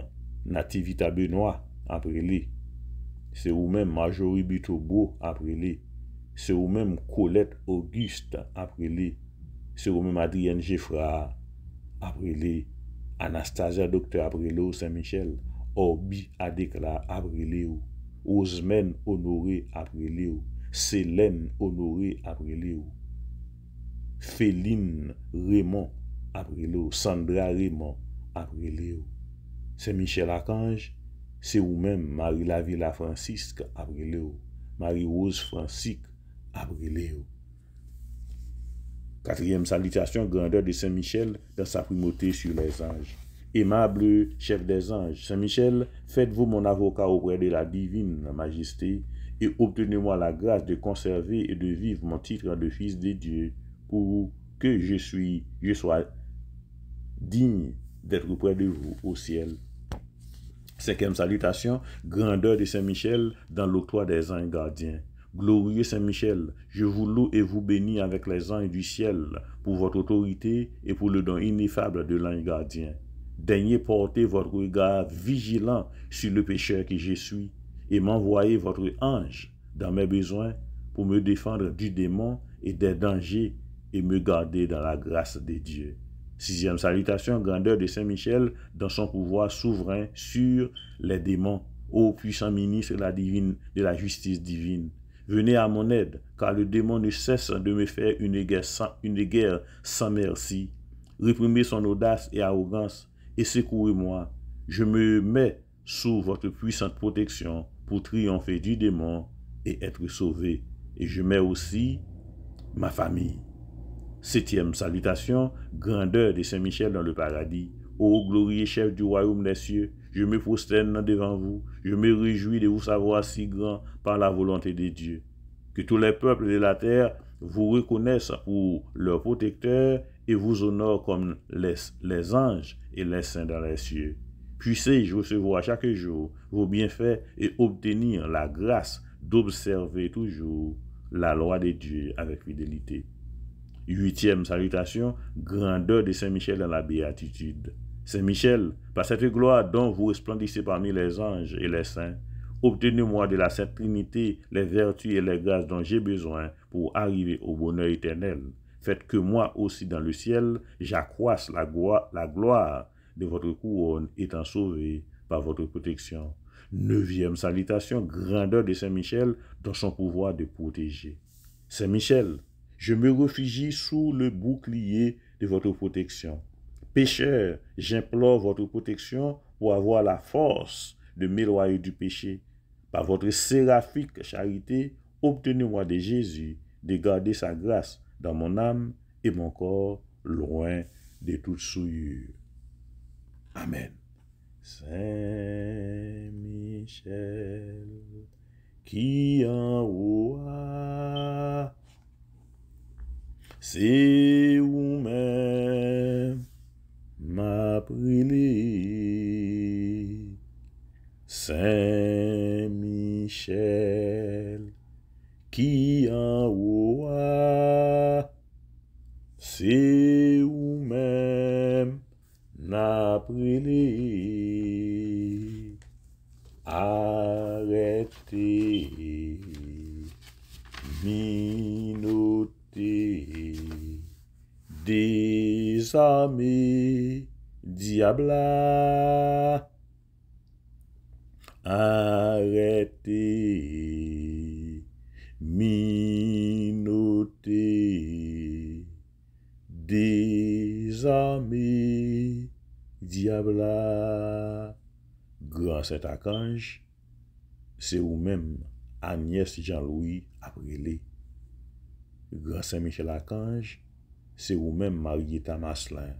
Nativita Benoît appelé, c'est vous-même, Marjorie Bitobo appelé, c'est vous-même, Colette Auguste appelé, c'est vous-même, Adrienne Geffrard appelé, Anastasia Docteur appelé Saint-Michel, Orbi Adécla appelé, Osmen Honoré appelé, Célène Honoré appelé, Féline Raymond appelé, Sandra Raymond appelé, Saint-Michel Archange, c'est vous-même Marie Lavilla Francisque appelé, Marie-Rose Francisque appelé. Quatrième salutation, grandeur de Saint-Michel dans sa primauté sur les anges. Aimable chef des anges, Saint-Michel, faites-vous mon avocat auprès de la divine majesté et obtenez-moi la grâce de conserver et de vivre mon titre de fils de Dieu pour que je sois digne d'être auprès de vous au ciel. Cinquième salutation, grandeur de Saint-Michel dans l'octroi des anges gardiens. Glorieux Saint-Michel, je vous loue et vous bénis avec les anges du ciel pour votre autorité et pour le don ineffable de l'ange gardien. Daignez porter votre regard vigilant sur le pécheur que je suis et m'envoyer votre ange dans mes besoins pour me défendre du démon et des dangers et me garder dans la grâce de Dieu. Sixième salutation, grandeur de Saint-Michel dans son pouvoir souverain sur les démons, ô puissant ministre de la justice divine. Venez à mon aide, car le démon ne cesse de me faire une guerre sans merci. Réprimez son audace et arrogance, et secourez-moi. Je me mets sous votre puissante protection pour triompher du démon et être sauvé. Et je mets aussi ma famille. Septième salutation, grandeur de Saint-Michel dans le paradis. Ô glorieux chef du royaume des cieux, je me prosterne devant vous, je me réjouis de vous savoir si grand par la volonté de Dieu. Que tous les peuples de la terre vous reconnaissent pour leur protecteur et vous honorent comme les anges et les saints dans les cieux. Puissez-je recevoir chaque jour vos bienfaits et obtenir la grâce d'observer toujours la loi de Dieu avec fidélité. Huitième salutation, grandeur de Saint-Michel dans la béatitude. Saint-Michel, par cette gloire dont vous resplendissez parmi les anges et les saints, obtenez-moi de la Sainte Trinité les vertus et les grâces dont j'ai besoin pour arriver au bonheur éternel. Faites que moi aussi dans le ciel, j'accroisse la gloire de votre couronne étant sauvé par votre protection. Neuvième salutation, grandeur de Saint-Michel dans son pouvoir de protéger. Saint-Michel, je me réfugie sous le bouclier de votre protection. Pécheur, j'implore votre protection pour avoir la force de m'éloigner du péché. Par votre séraphique charité, obtenez-moi de Jésus de garder sa grâce dans mon âme et mon corps loin de toute souillure. Amen. Saint-Michel, qui en haut a, c'est vous-même m'a brûlé. Saint-Michel, qui en haut a, c'est vous-même m'a brûlé. Arrêtez, minotez, désarmez, diabla. Arrêtez, minotez, désarmez, diabla. Grand Saint Archange, c'est vous-même, Agnès Jean-Louis Aprelé. Grand Saint Michel Archange, c'est vous-même, Marietta Maslin.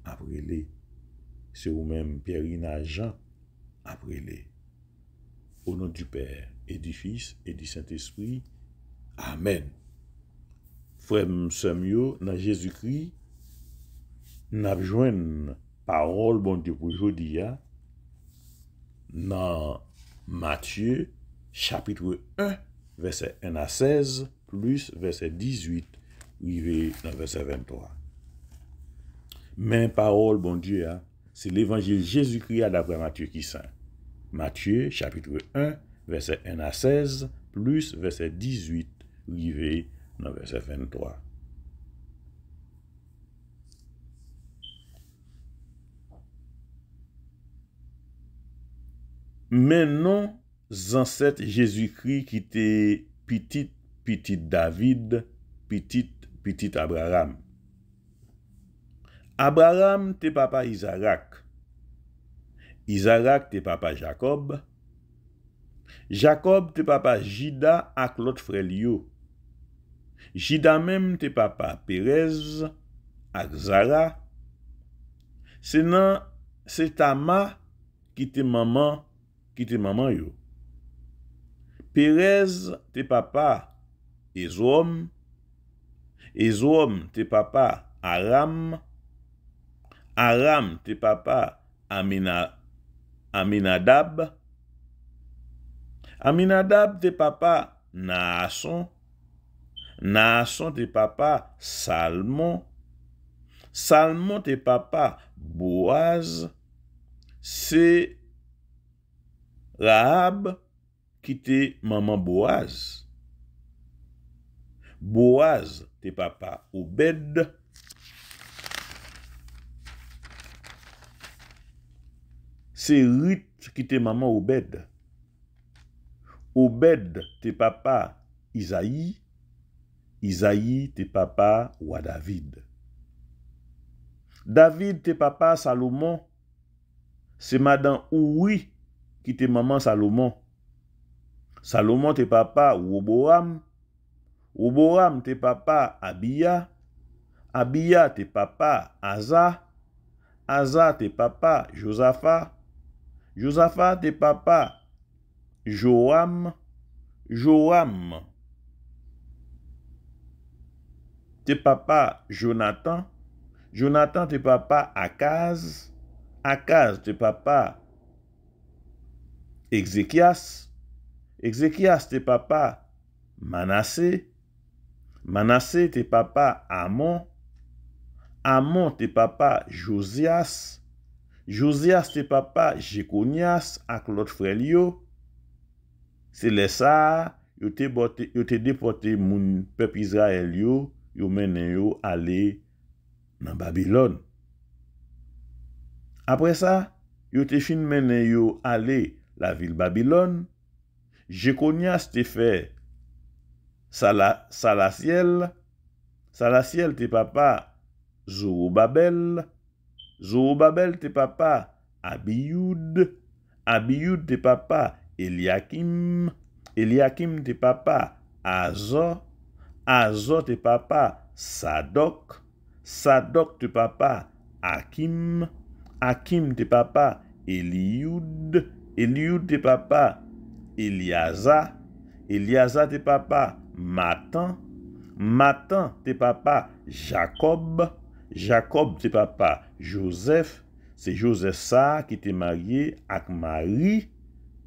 après les. C'est vous-même, Pierre Jean, après les. Au nom du Père, et du Fils, et du Saint-Esprit. Amen. Frère Samuel, dans Jésus-Christ, nous avons besoin de parole, bon Dieu, pour aujourd'hui, dans Matthieu, chapitre 1, verset 1 à 16, plus verset 18, arrivé dans verset 23. Mais parole, bon Dieu, c'est l'évangile Jésus-Christ d'après Matthieu qui saint. Matthieu, chapitre 1, verset 1 à 16, plus verset 18, arrivé dans verset 23. Mais non, ancêtres Jésus-Christ qui était petit David, petit Abraham. Abraham te papa Isaac. Isaac te papa Jacob. Jacob te papa Jida ak l'autre frère yo. Jida même te papa Perez ak Zara. C'est Tama qui te maman yo. Perez te papa Ezom. Ezom te papa Aram. Aram te papa Aminadab. Aminadab te papa Naason. Naason te papa Salmon. Salmon te papa Boaz. C'est Rahab qui te maman Boaz. Boaz te papa Obed. C'est Ruth qui te maman Obed. Obed te papa Isaïe. Isaïe te papa wa David. David te papa Salomon. C'est madame Ouri qui te maman Salomon. Salomon te papa Roboam. Roboam te papa Abia. Abia te papa Asa. Asa te papa Josaphat. Josaphat te papa Joram. Joram te papa Jonathan. Jonathan te papa Akaz. Akaz te papa Ézéchias. Ézéchias te papa Manassé. Manassé te papa Amon. Amon te papa Josias. Josias te papa Jéconias ak l'autre frère yo. C'est les ça yo te déporté moun peuple Israël yo mené yo aller dans Babylone. Après ça, yo te fin mené yo aller la ville Babylone. Jéconias te fait Salatiel. Salatiel te papa Zorobabel. Zorobabel te papa Abiyud. Abiyud te papa Eliakim. Eliakim te papa Azor. Azor te papa Sadok. Sadok te papa Akim. Akim te papa Eliud. Eliud te papa Eliasa. Eliasa te papa Matan. Matan te papa Jacob. Jacob te papa Joseph. C'est Joseph ça qui te marié avec Marie,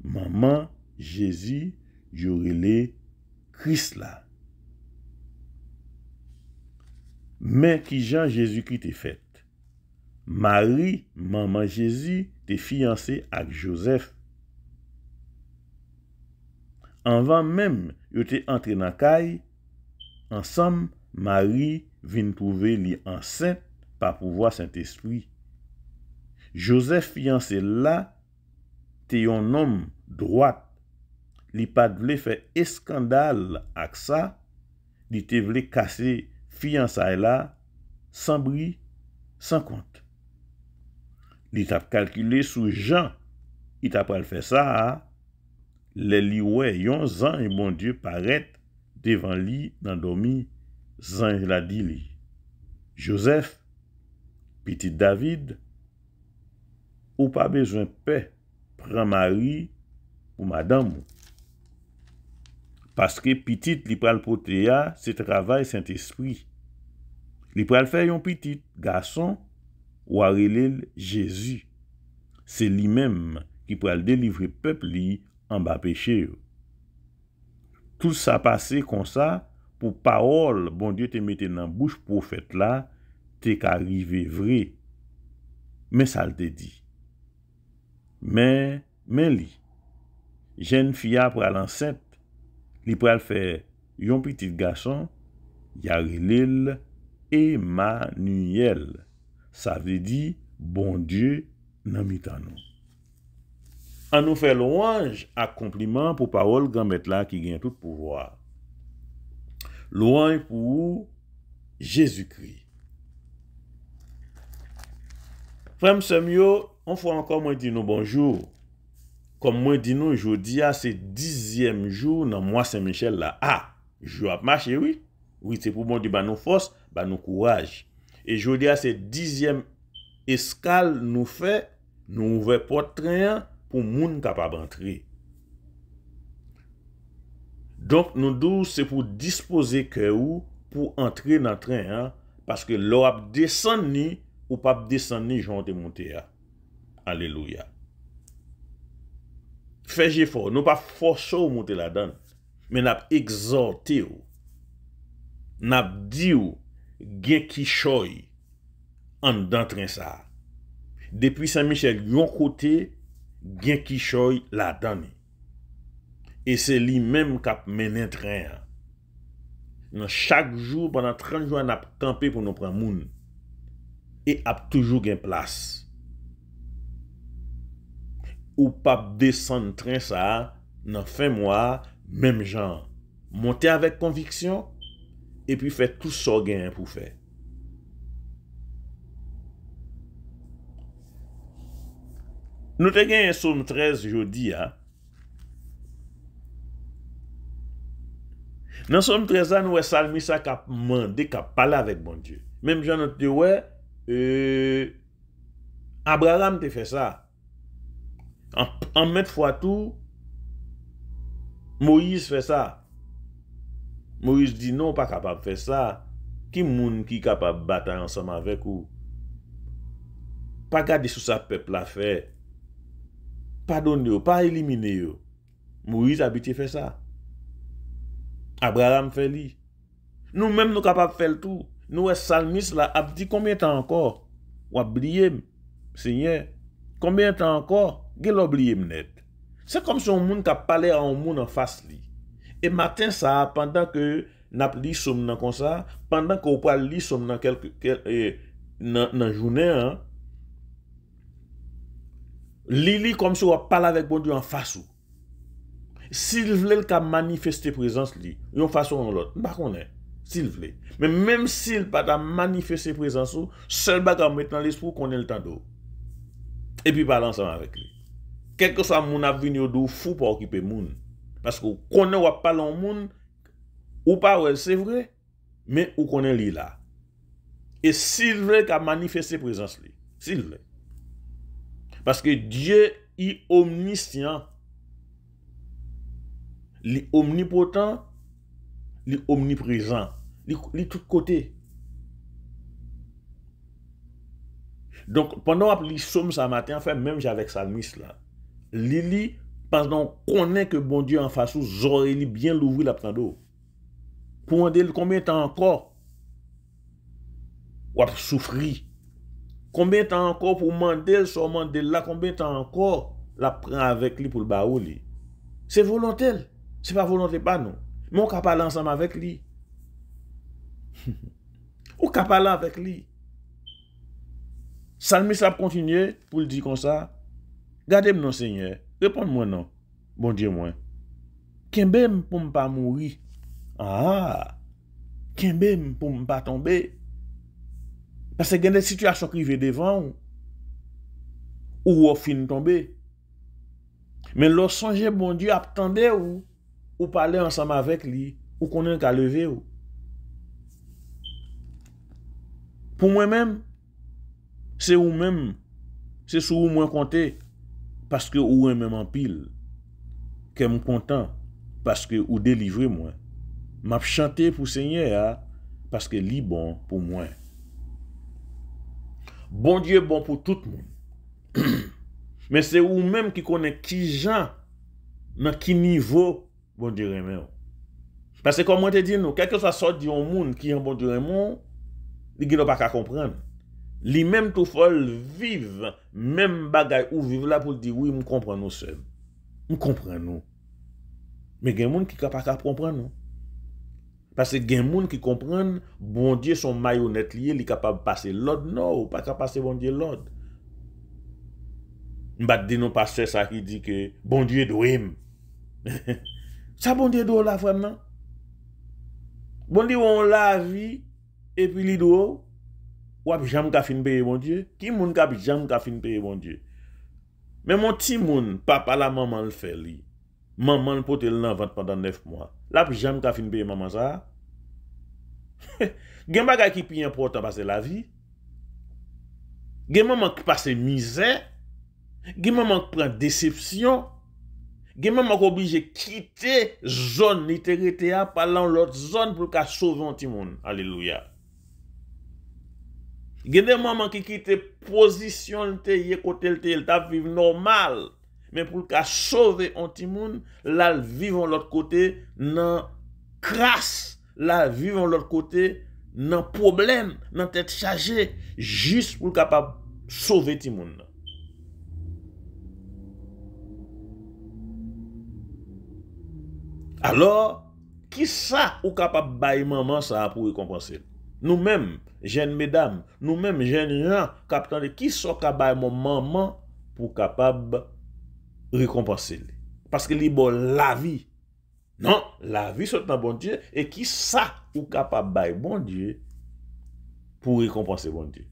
maman Jésus, yorele Christ là. Mais qui Jean Jésus-Christ te fait? Marie, maman Jésus, te fiancée avec Joseph. Avant même, yo te entré dans caille, ensemble, Marie vient trouver li enceinte par pouvoir Saint-Esprit. Joseph fiancé là, te yon homme droit. Li pas vle faire scandale avec ça, li te vle casser fiançailles là sans bris, sans compte. Li t'a calculé sous Jean, il t'a pas fait ça, les li ouais yon zan et bon Dieu paraît devant lui dans dormi, zan la dit li. Joseph, petit David, ou pas besoin de paix, prends Marie ou madame. Parce que petit, li pral potéa, c'est travail Saint-Esprit. Li pral faire un petit garçon, ou arrêler Jésus. C'est lui-même qui pral délivrer peuple li en bas péché. Tout ça passé comme ça, pour parole, bon Dieu te mette dans la bouche prophète là, te qu'arrivé vrai. Mais ça le te dit. Mais li, jeune fille pour l'enceinte, li pral faire yon petit garçon, y a relèl Emmanuel. Ça veut dire bon Dieu nan mitan nous. On nous fait louange à compliment pour parole grand maître là qui gagne tout pouvoir. Louange pour Jésus-Christ. Frère Samuel, on faut encore moi dire nous bonjour. Comme moi dis nous aujourd'hui c'est 10e jour dans mois Saint-Michel là. Ah, je a marché oui. Oui, c'est pour bon Dieu ba nous force, ba nous courage. Et aujourd'hui c'est 10e escale nous fait nous ouvrir porte train pour moun capable entrer. Donc nous dou c'est pour disposer cœur pour entrer dans le train hein, parce que l'eau a descendu ou pas descendu j'ont te monter. Alléluia. Fais effort, nous pas forcer ou monter là-dedans, mais n'a exhorté ou. N'a dit ou gen qui choy en dans train ça. Depuis Saint-Michel yon côté gen qui choy là-dedans. Et c'est lui-même qui a mené train. Dans chaque jour pendant 30 jours on a campé pour nous prendre moun. Et a toujours gen place. Ou pas descendre train ça dans fin mois même genre monter avec conviction et puis faire tout ça gain pour faire. Nous te gagné Psaume 13 jeudi hein. Dans Psaume 13 nous est salmiste qui a demandé qui a parlé avec bon Dieu. Même Jean note ouais Abraham te fait ça. En mettre fois tout, Moïse fait ça. Moïse dit non, pas capable de faire ça. Qui moun qui capable de battre ensemble avec ou? Pas garder sous sa peuple la fait. Pas donner, pas éliminer. Moïse habité fait ça. Abraham fait li. Nous même nous capables de faire tout. Nous salmiste là a dit combien de temps encore? Ou oublié Seigneur. Combien de temps encore? Gel oublié net. C'est comme si un monde qui a parlé à un monde en face li. Et matin ça pendant que n'a li somme nan comme ça, pendant qu'on parle li somme dans dans journée hein. Li comme si on parle avec bon Dieu en face ou. S'il voulait qu'a manifester présence li, yon façon ou l'autre, pas connaît. S'il voulait. Mais même s'il pas manifester présence ou, seul bagage mettre dans l'esprit qu'on ait le temps d'eau. Et puis parler ensemble avec lui. Quel que soit mon avenir ou fou pour occuper moun. Parce que qu'on ne va pas dans moun ou pas ouais, c'est vrai, mais ou qu'on est li là. Et s'il veut qu'a manifester présence li, s'il veut. Parce que Dieu est omniscient, il est omnipotent, il est omniprésent, il est tout côté. Donc, pendant que je somme ça matin, en fait, même avec Salmis là, Lili, pendant qu'on est que bon Dieu en face, vous aurez bien l'ouvrir la prendre. Pour en dire combien de temps encore, ou souffrir. Combien de temps encore pour demander, sur là, combien de temps encore la prend avec lui pour le baouli. C'est volontaire. C'est pas volontaire, pas non. Mais on peut parler ensemble avec lui. On peut parler avec lui. Salmis a continué pour le dire comme ça. Gardez-moi non, Seigneur. Réponds-moi non. Bon Dieu, moi. Kembem pour ne pas mourir. Ah. Kembem pour ne pas tomber. Parce qu'il y a des situations qui vivent devant ou au fin tomber. Mais lorsque songez bon Dieu attendez ou parler ensemble avec lui ou qu'on ait qu'à lever ou. Pour moi-même, C'est ou même, c'est sur ou moins compter, parce que ou même en pile, que me content, parce que ou délivrer moi. M'a chanté pour Seigneur, parce que li bon pour moi. Bon Dieu bon pour tout le monde. Mais c'est ou même qui connaît qui gens, dans qui niveau, bon Dieu remet. Parce que comme moi te dis nous, quel que soit sorte du monde qui est bon Dieu remet, il ne pas comprendre. Li même tout folle vive, même bagay ou vive là pour dire oui, me comprend nous seul. Me comprend nous. Mais il y a des gens qui ne peuvent pas comprendre nous. Parce que il y a des gens qui comprennent, bon Dieu son marionnette lié, il est capable de passer l'ordre, non, ou pas capable de passer bon Dieu l'ordre. M'bat dit non pasteur ça qui dit que bon Dieu doit. Ça bon Dieu doit la vraiment. Bon Dieu on la vie et puis li doit ou a jamais ka fin payer bon Dieu. Qui moun ka jamais ka fin payer bon Dieu. Mais mon petit moun, papa la maman le fait li. Maman le pote le vente pendant 9 mois. La jamais ka fin payer maman ça. Gen bagay qui plus important parce que la vie. Gen maman qui passe misère. Gen maman qui prend déception. Gen maman qui obligé quitter zone littéraire à parlant l'autre zone pour qu'à sauver un petit monde. Alléluia. Gen des maman qui quitte position te yé côté le t'a vivre normal mais pour qu'à sauver un petit monde, là vivons l'autre côté nan crasse, là vivons l'autre côté nan problème, nan tête chargée juste pour capable sauver petit monde. Alors, qui ça ou capable bailler maman ça pour récompenser? Nous-mêmes, jeunes mesdames, nous-mêmes, jeunes gens, capable qui sont capables mon maman pour capable récompenser. Parce que li bon la vie. Non, la vie c'est un bon Dieu et qui ça ou capable bailler bon Dieu pour récompenser bon Dieu.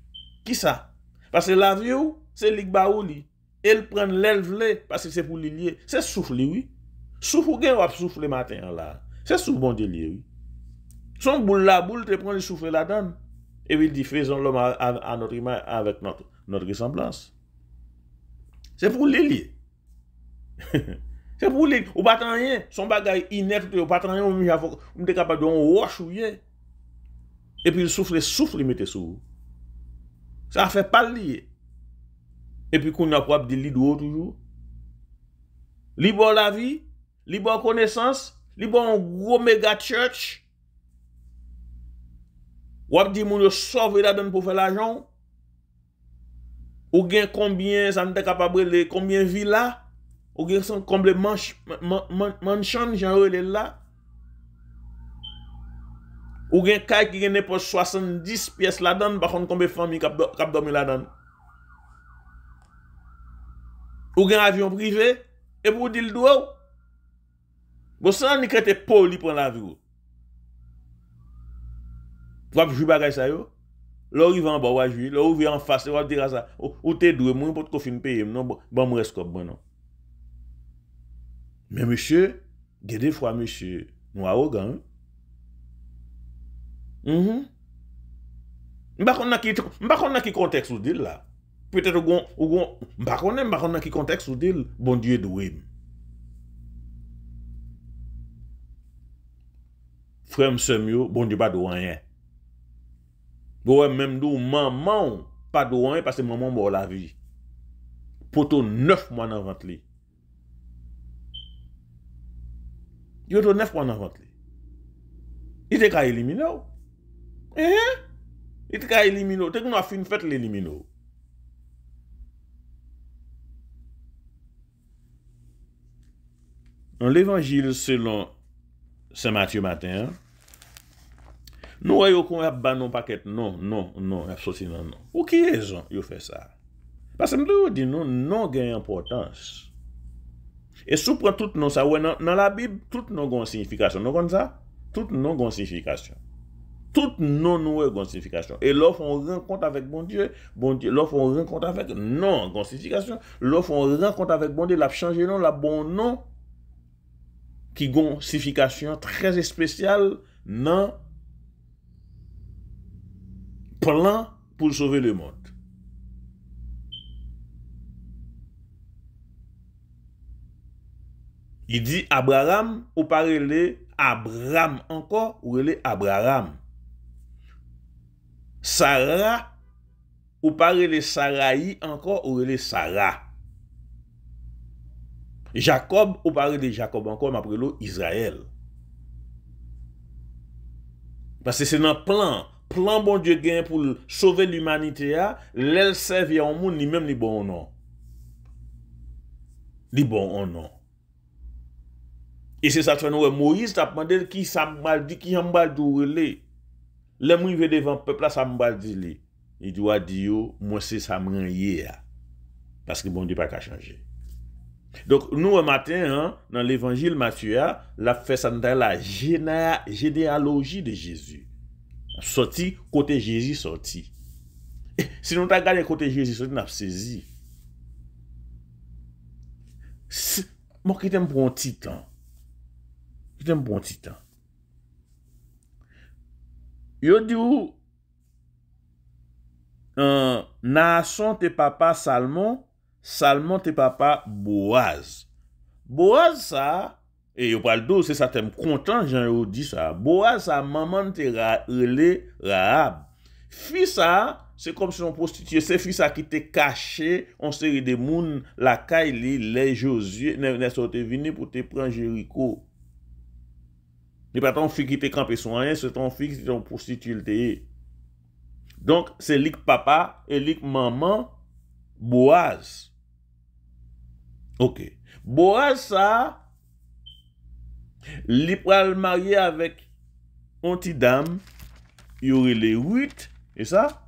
Qui ça? Parce que la vie c'est li ba ou li. Elle prend l'élevle parce que c'est pour li lier. C'est souffle oui. Souffle ou gen ou souffle matin là. C'est souffle bon Dieu lié oui. Son boule la boule te prend le souffle la donne. Et puis il dit faisons l'homme à notre image avec notre ressemblance. C'est pour les lier. C'est pour les. Ou pas rien. Son bagage inerte, ou pas rien, on est capable de wash ou yé. Et puis le souffle, il mette sous. Ça fait pas lier. Et puis qu'on a quoi de lido toujours. Libre la vie, libre connaissance, libre un gros méga church. Ou ap di moun yo sauve la donne pour faire l'argent. Ou gen combien ça n'était capable de combien villa? Ou gen combien mansion genre là? Ou gen kay qui gen pour 70 pièces la donne par contre combien famille k'ap dormi la donne? Ou gen avion privé et pour dire le doigt. Bon ça ni krete poli prend l'avion. Vous avez joué bagay ça yo. Là il va en bas ou jouer, là il va en face, ou dire ça. Ou t'es doué, moi pour te fin payer, non bon me reste comme bon non. Mais monsieur, des fois monsieur, nous arrogant. M'pa konn qui contexte ou dit là. Peut-être ou m'pa konn qui contexte ou dit bon Dieu doué. Frère m'seur bon Dieu pas de rien. Bon, même nous, maman, pas de rien parce que maman mort la vie. Poto 9 mois dans ventre li. Yo to 9 mois dans ventre li. Il te ka éliminer. Il te ka éliminer. Te qu'on a fin fait l'éliminer. Dans l'évangile selon Saint Matthieu matin, nous voyons qu'on a ban non paquet non, absolument non. Pour qui raison yo fait ça? Parce que nous dit non gagne importance. Et si on prend tout non ça dans la Bible, tout non gon signification. Non comme ça? Tout non gon signification. Tout non nous gon signification. Et l'offre on rencontre avec bon Dieu, l'offre on rencontre avec non gon signification, l'offre on rencontre avec bon Dieu, l'a changer non, la bon nom qui gon signification très spéciale non plan pour sauver le monde. Il dit Abraham, ou pas relé Abraham encore, ou relé Abraham. Sarah, ou pas relé Sarai encore, ou relé Sarah. Jacob, ou pas relé Jacob encore, mais après l'eau Israël. Parce que c'est un plan bon Dieu gagne pour sauver l'humanité, l'elle servir au monde, ni même ni bon non. Li bon non. Et c'est ça que nous Moïse t'a demandé qui ça mal dit qui mal doué. Le m'rivé devant peuple là ça mal dit li. Il doit dire moi c'est ça m'ranye parce que bon Dieu pas qu'à changer. Donc nous un matin dans l'évangile Matthieu, la fait ça dans la généalogie de Jésus. Sorti côté Jésus sorti. Si nous t'a regardé côté Jésus sorti n'a saisi. Moi qui t'aime pour un petit temps. Qui t'aime pour un petit temps. Yo dit ou Naasson te papa Salmon, Salmon te papa Boaz. Boaz ça et yo parle d'eau, c'est ça t'aime content Jean yo dit ça. Boaz ça maman te relé Rahab. Fils ça c'est comme si on prostituée, c'est fils ça qui te caché on série de moun la caille les Josué n'est sorti venu pour te prendre Jéricho. n'est pas ton fils qui te campé son rien, c'est ton fils qui t'ont prostitué. Donc, c'est lik papa et lik maman, Boaz. Ok. Boaz, ça, li pral marié avec une petite dame, il y aurait les Ruth, et ça?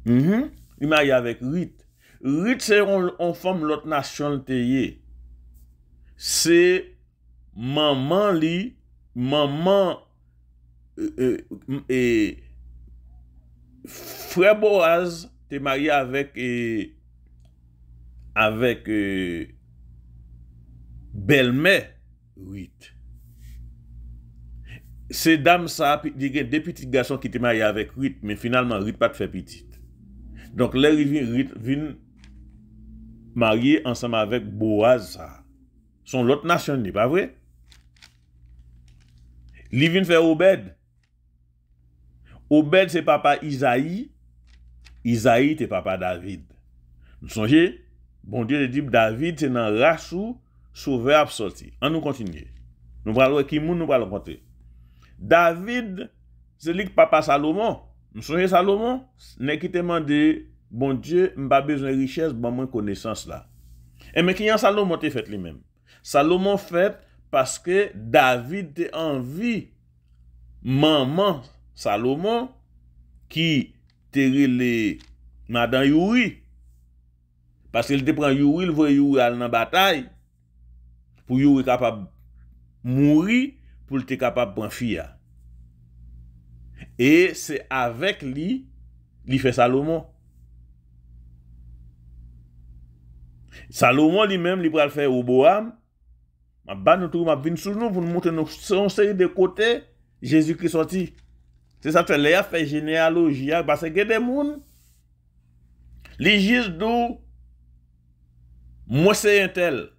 Il marié avec Ruth. Ruth, c'est on femme l'autre nationalité. C'est maman li, maman et frère Boaz t'es marié avec belle-mère Ruth. C'est dame ça, il y a des petits garçons qui étaient mariés avec Ruth, mais finalement Ruth pas de fait petite. Donc là Ruth vient marier ensemble avec Boaz ça. Son l'autre nation n'est pas vrai? Li vient faire Obed. Obed c'est papa Isaïe. Isaïe c'est papa David. Vous songez? Bon Dieu dit David c'est dans race ou sauveur sorti. On nous continue. Nous parlons qui moun nous parlons compter. David c'est lui papa Salomon. Vous songez Salomon? N'est qui te demandé bon Dieu m'pas besoin de richesse, bon moins connaissance là. Et mais qui en Salomon te fait lui-même. Salomon fait parce que David te envie maman Salomon qui te relé madame Youri parce qu'il te prend Youri, il veut Youri aller dans bataille pour Youri capable mourir pour te capable prendre fille. Et c'est avec lui il fait Salomon. Salomon lui-même il va faire Roboam. Ma ba nous tout m'a vinn sous nous pour nous montrer nos série de côté Jésus-Christ sorti. C'est ça que les a fait généalogie parce que des moun les juste d'où moi c'est un tel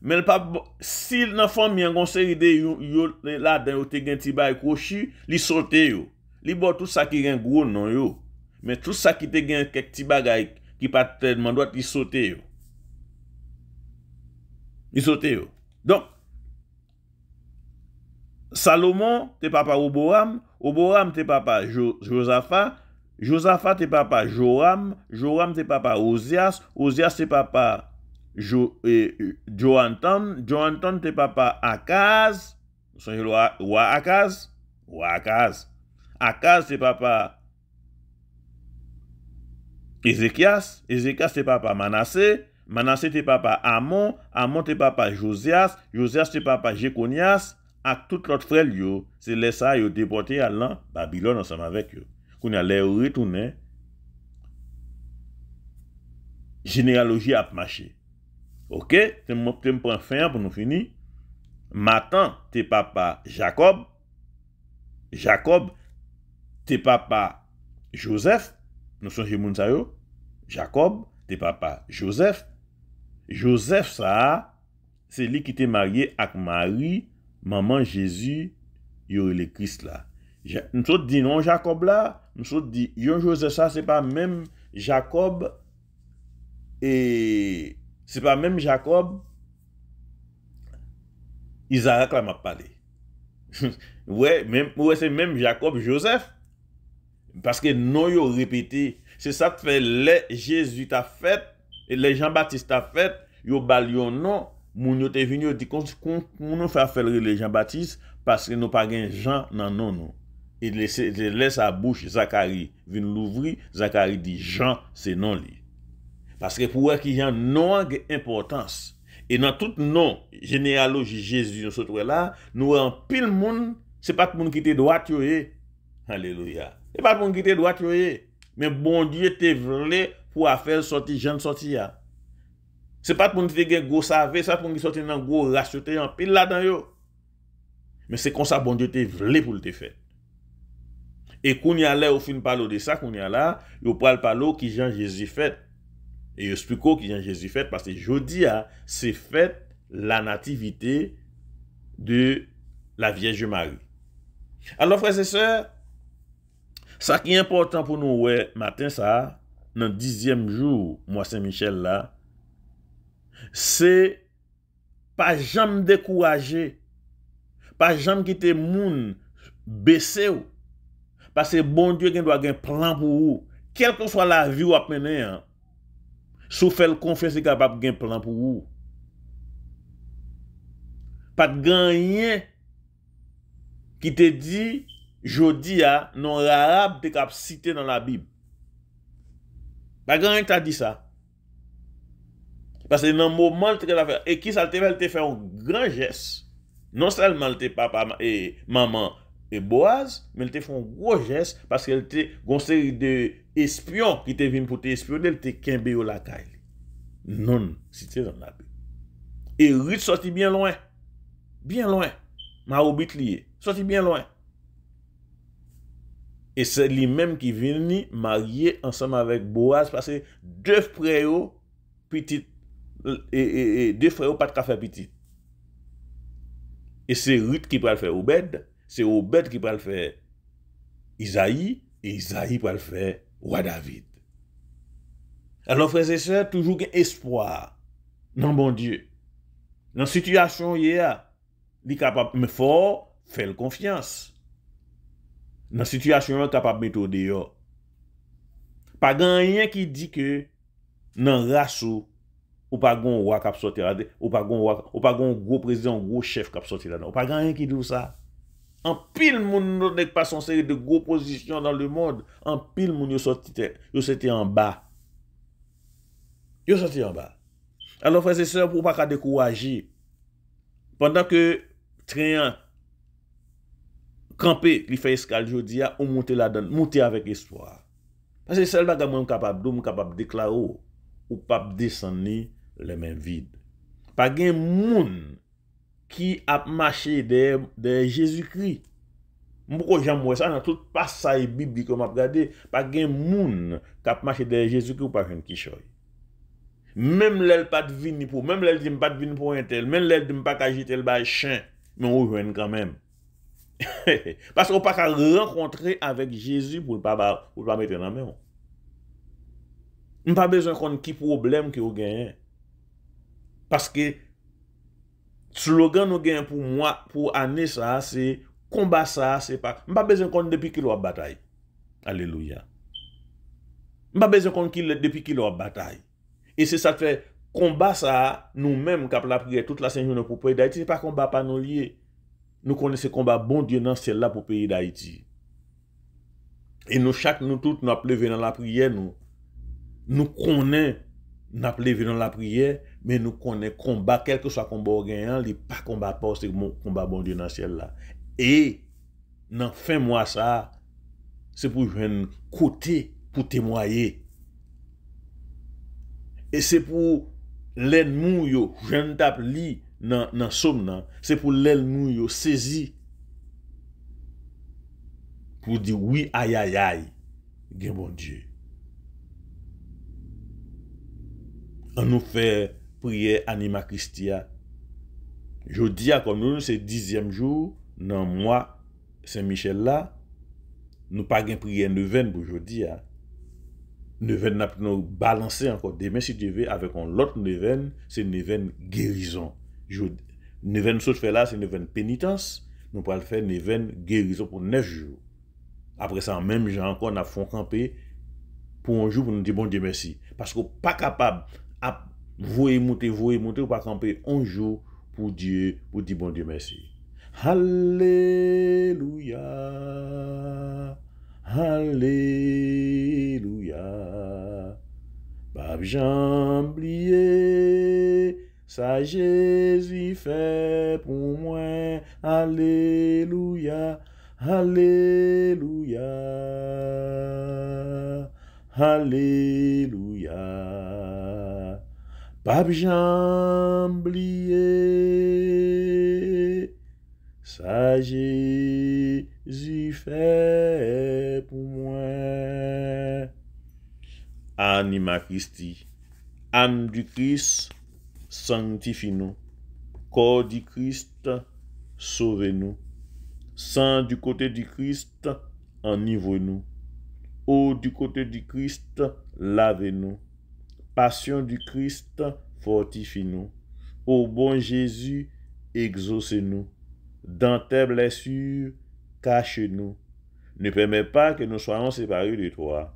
mais pas si dans famille on série de là dans te gen ti bay crochu li sauté yo li bo tout ça qui gen gros non yo mais tout ça qui te gen quelques ti bagay qui pas tellement doit li sauté yo li sauté yo. Donc, Salomon, t'es papa Roboam, Roboam, t'es papa Josaphat, Josaphat, t'es papa Joram, Joram, t'es papa Ozias, Ozias, t'es papa Joantan, Joantan, t'es papa Akaz, c'est roi Akaz, Akaz, t'es papa Ézéchias, Ézéchias, t'es papa Manassé, Manassé te papa Amon, Amon te papa Josias, Josias te papa Jéconias, ak tout l'autre frère yo, c'est les ça yo déporté à l'an Babylone ensemble avec yo. Qu'on a l'air retourné. Généalogie a marché. OK, te me prend fin pour nous finir. Matan te papa Jacob, Jacob te papa Joseph, nous sommes moun sa yo. Jacob te papa Joseph. Joseph ça c'est lui qui était marié avec Marie, maman Jésus, il le Christ là. Nous sommes dit non Jacob là, nous sommes dit yon Joseph ça c'est pas même Jacob et c'est pas même Jacob Isaac là m'a parlé. Ouais, c'est même Jacob Joseph parce que non yo répété, c'est ça que fait les Jésus t'a fait et les Jean-Baptiste t'a fait, yo bal yon non, moun yo te venu yo dit qu'on nous fait faire les Jean-Baptiste parce que nous pas gen Jean nan non. Il laisse sa bouche Zacharie vient l'ouvrir, Zacharie dit Jean c'est non li. Parce que pour eux qui y a non importance et dans tout nom généalogie Jésus nous là, nous en pile monde, c'est pas tout monde qui était droit yo. Alléluia. C'est pas tout monde qui était droit yo. Mais bon Dieu te voulait pour faire sortir Jean sortir. C'est pas tout monde qui te gros savé, ça pour qui sortir dans gros racheter en pile là-dedans yo. Mais c'est comme ça bon Dieu te voulait pour le te faire. Et qu'on y a là, au fin parler de ça, qu'on y a là, il parle parler qui Jean Jésus fait. Et il explique qui Jean Jésus fait parce que jeudi c'est fait la nativité de la Vierge Marie. Alors frères et sœurs, ça qui est important pour nous ouais matin ça, dans le 10e jour mois Saint-Michel là, c'est pas jamais décourager, pas jamais quitter moun baisser. Parce que bon Dieu doit avoir un plan pour vous. Quelle que soit la vie ou à mener, si vous faites confiance, c'est capable de un plan pour vous. Pas de gagner qui te dit, jodi non arabe te cap cité dans la Bible. Pas de gagner t'a dit ça. Parce que dans le moment où tu as fait, et qui ça te fait un grand geste. Non seulement te papa et maman et Boaz, mais elle te fait un gros geste parce qu'elle te une série de espions qui te viennent pour te espionner, elle te kembe au la caille. Non, cité dans la Bible. Et Ruth sorti bien loin. Bien loin. Ma obit lié. Sorti bien loin. Et c'est lui-même qui vient marier ensemble avec Boaz parce que deux frères petits et deux frères pas de café petit. Et c'est Ruth qui va le faire Obed. C'est Obed qui va le faire Isaïe, et Isaïe va le faire roi David. Alors, frères et sœurs, toujours espoir dans bon Dieu. Dans la situation, il est capable, mais fort, faire confiance. Dans la situation, il est capable de mettre au dehors. Pas rien qui dit que dans la race, ou pas un roi qui a sorti là, ou pas un gros président, un gros chef qui a sorti là-dedans. Pas rien qui dit ça. En pile moun n'est pas son série de gros positions dans le monde. En pile moun yo sorti en bas. Yo sorti en bas. Alors frères et sœurs, pour pas décourager, pendant que train campé, il fait escale jodi a, on monte là-dedans, monter avec espoir. Parce que seul bagage moi capable de déclarer ou pas descendre les mains vides. Pas gen moun qui a marché de Jésus-Christ. Pourquoi j'aime ça dans tout passage biblique qu'on m'a regardé, pas gen moun qui a marché de Jésus-Christ ou pas gen qui choy. Même l'elle pas de vini pour, même l'elle dit pas de vini pour un tel, même l'elle dit pas qu'à jeter le bail chien, mais on joue quand même. Parce qu'on pas qu'à rencontrer avec Jésus pour pas mettre dans la main. On pas besoin qu'on qui problème que vous gagnez. Parce que slogan nous gagne pour moi pour année ça c'est combat ça c'est pas pas besoin qu'on depuis qu'il a bataille. Alléluia. Pas besoin qu'on depuis qu'il a bataille. Et c'est ça fait combat ça nous-mêmes cap la prière toute la sainte journée pour pays d'Haïti, c'est pas combat pas nous lié. Nous connaissons combat bon Dieu dans ciel là pour pays d'Haïti. Et nous tous nous lever dans la prière nous connaissons n'a levé dans la prière, mais nous connaissons combat, quel que soit combat gagnant, il pas combat pas, c'est combat bon Dieu dans le ciel là. Et, dans fin mois ça, c'est pour jouer un côté, pour témoigner. Et c'est pour l'ennemi, je ne tape li dans somme, c'est pour l'ennemi saisi. Pour dire oui, aïe aïe aïe, bien bon Dieu. On nous fait prier Anima Christia Je dis à comme nous, c'est 10e jour, dans le mois Saint-Michel là, nous pas de prière neuvaine pour jeudi. Neuvaine n'a pas balancé encore. Demain, si tu veux, avec l'autre neuvaine, c'est neuvaine guérison. Neuvaine chose fait là, c'est neuvaine pénitence. Nous allons faire neuvaine guérison pour 9 jours. Après ça, en même genre, encore, on a fait camper pour un jour pour nous dire bon Dieu merci. Parce qu'on n'est pas capable à vouer monter, ou pas camper un jour pour Dieu, pour dire bon Dieu merci. Alléluia. Alléluia. Pas j'oublier, ça Jésus fait pour moi. Alléluia. Alléluia. Alléluia. Pas j'oublier, ça Jésus fait pour moi. Anima Christi, âme du Christ, sanctifie-nous. Corps du Christ, sauvez-nous. Sang du côté du Christ, enivre-nous. Eau du côté du Christ, lavez-nous. Passion du Christ, fortifie-nous. Ô bon Jésus, exaucez-nous. Dans tes blessures, cache-nous. Ne permets pas que nous soyons séparés de toi.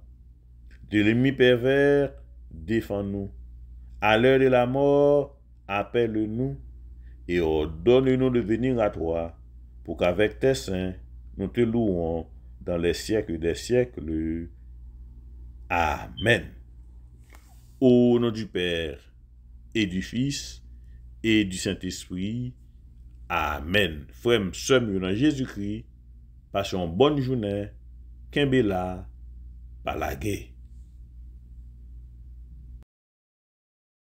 De l'ennemi pervers, défends-nous. À l'heure de la mort, appelle-nous et ordonne-nous de venir à toi, pour qu'avec tes saints, nous te louons dans les siècles des siècles. Amen. Au nom du Père, et du Fils, et du Saint-Esprit. Amen. Frère, sœur, dans Jésus-Christ, passons une bonne journée. Kembela, Palagé.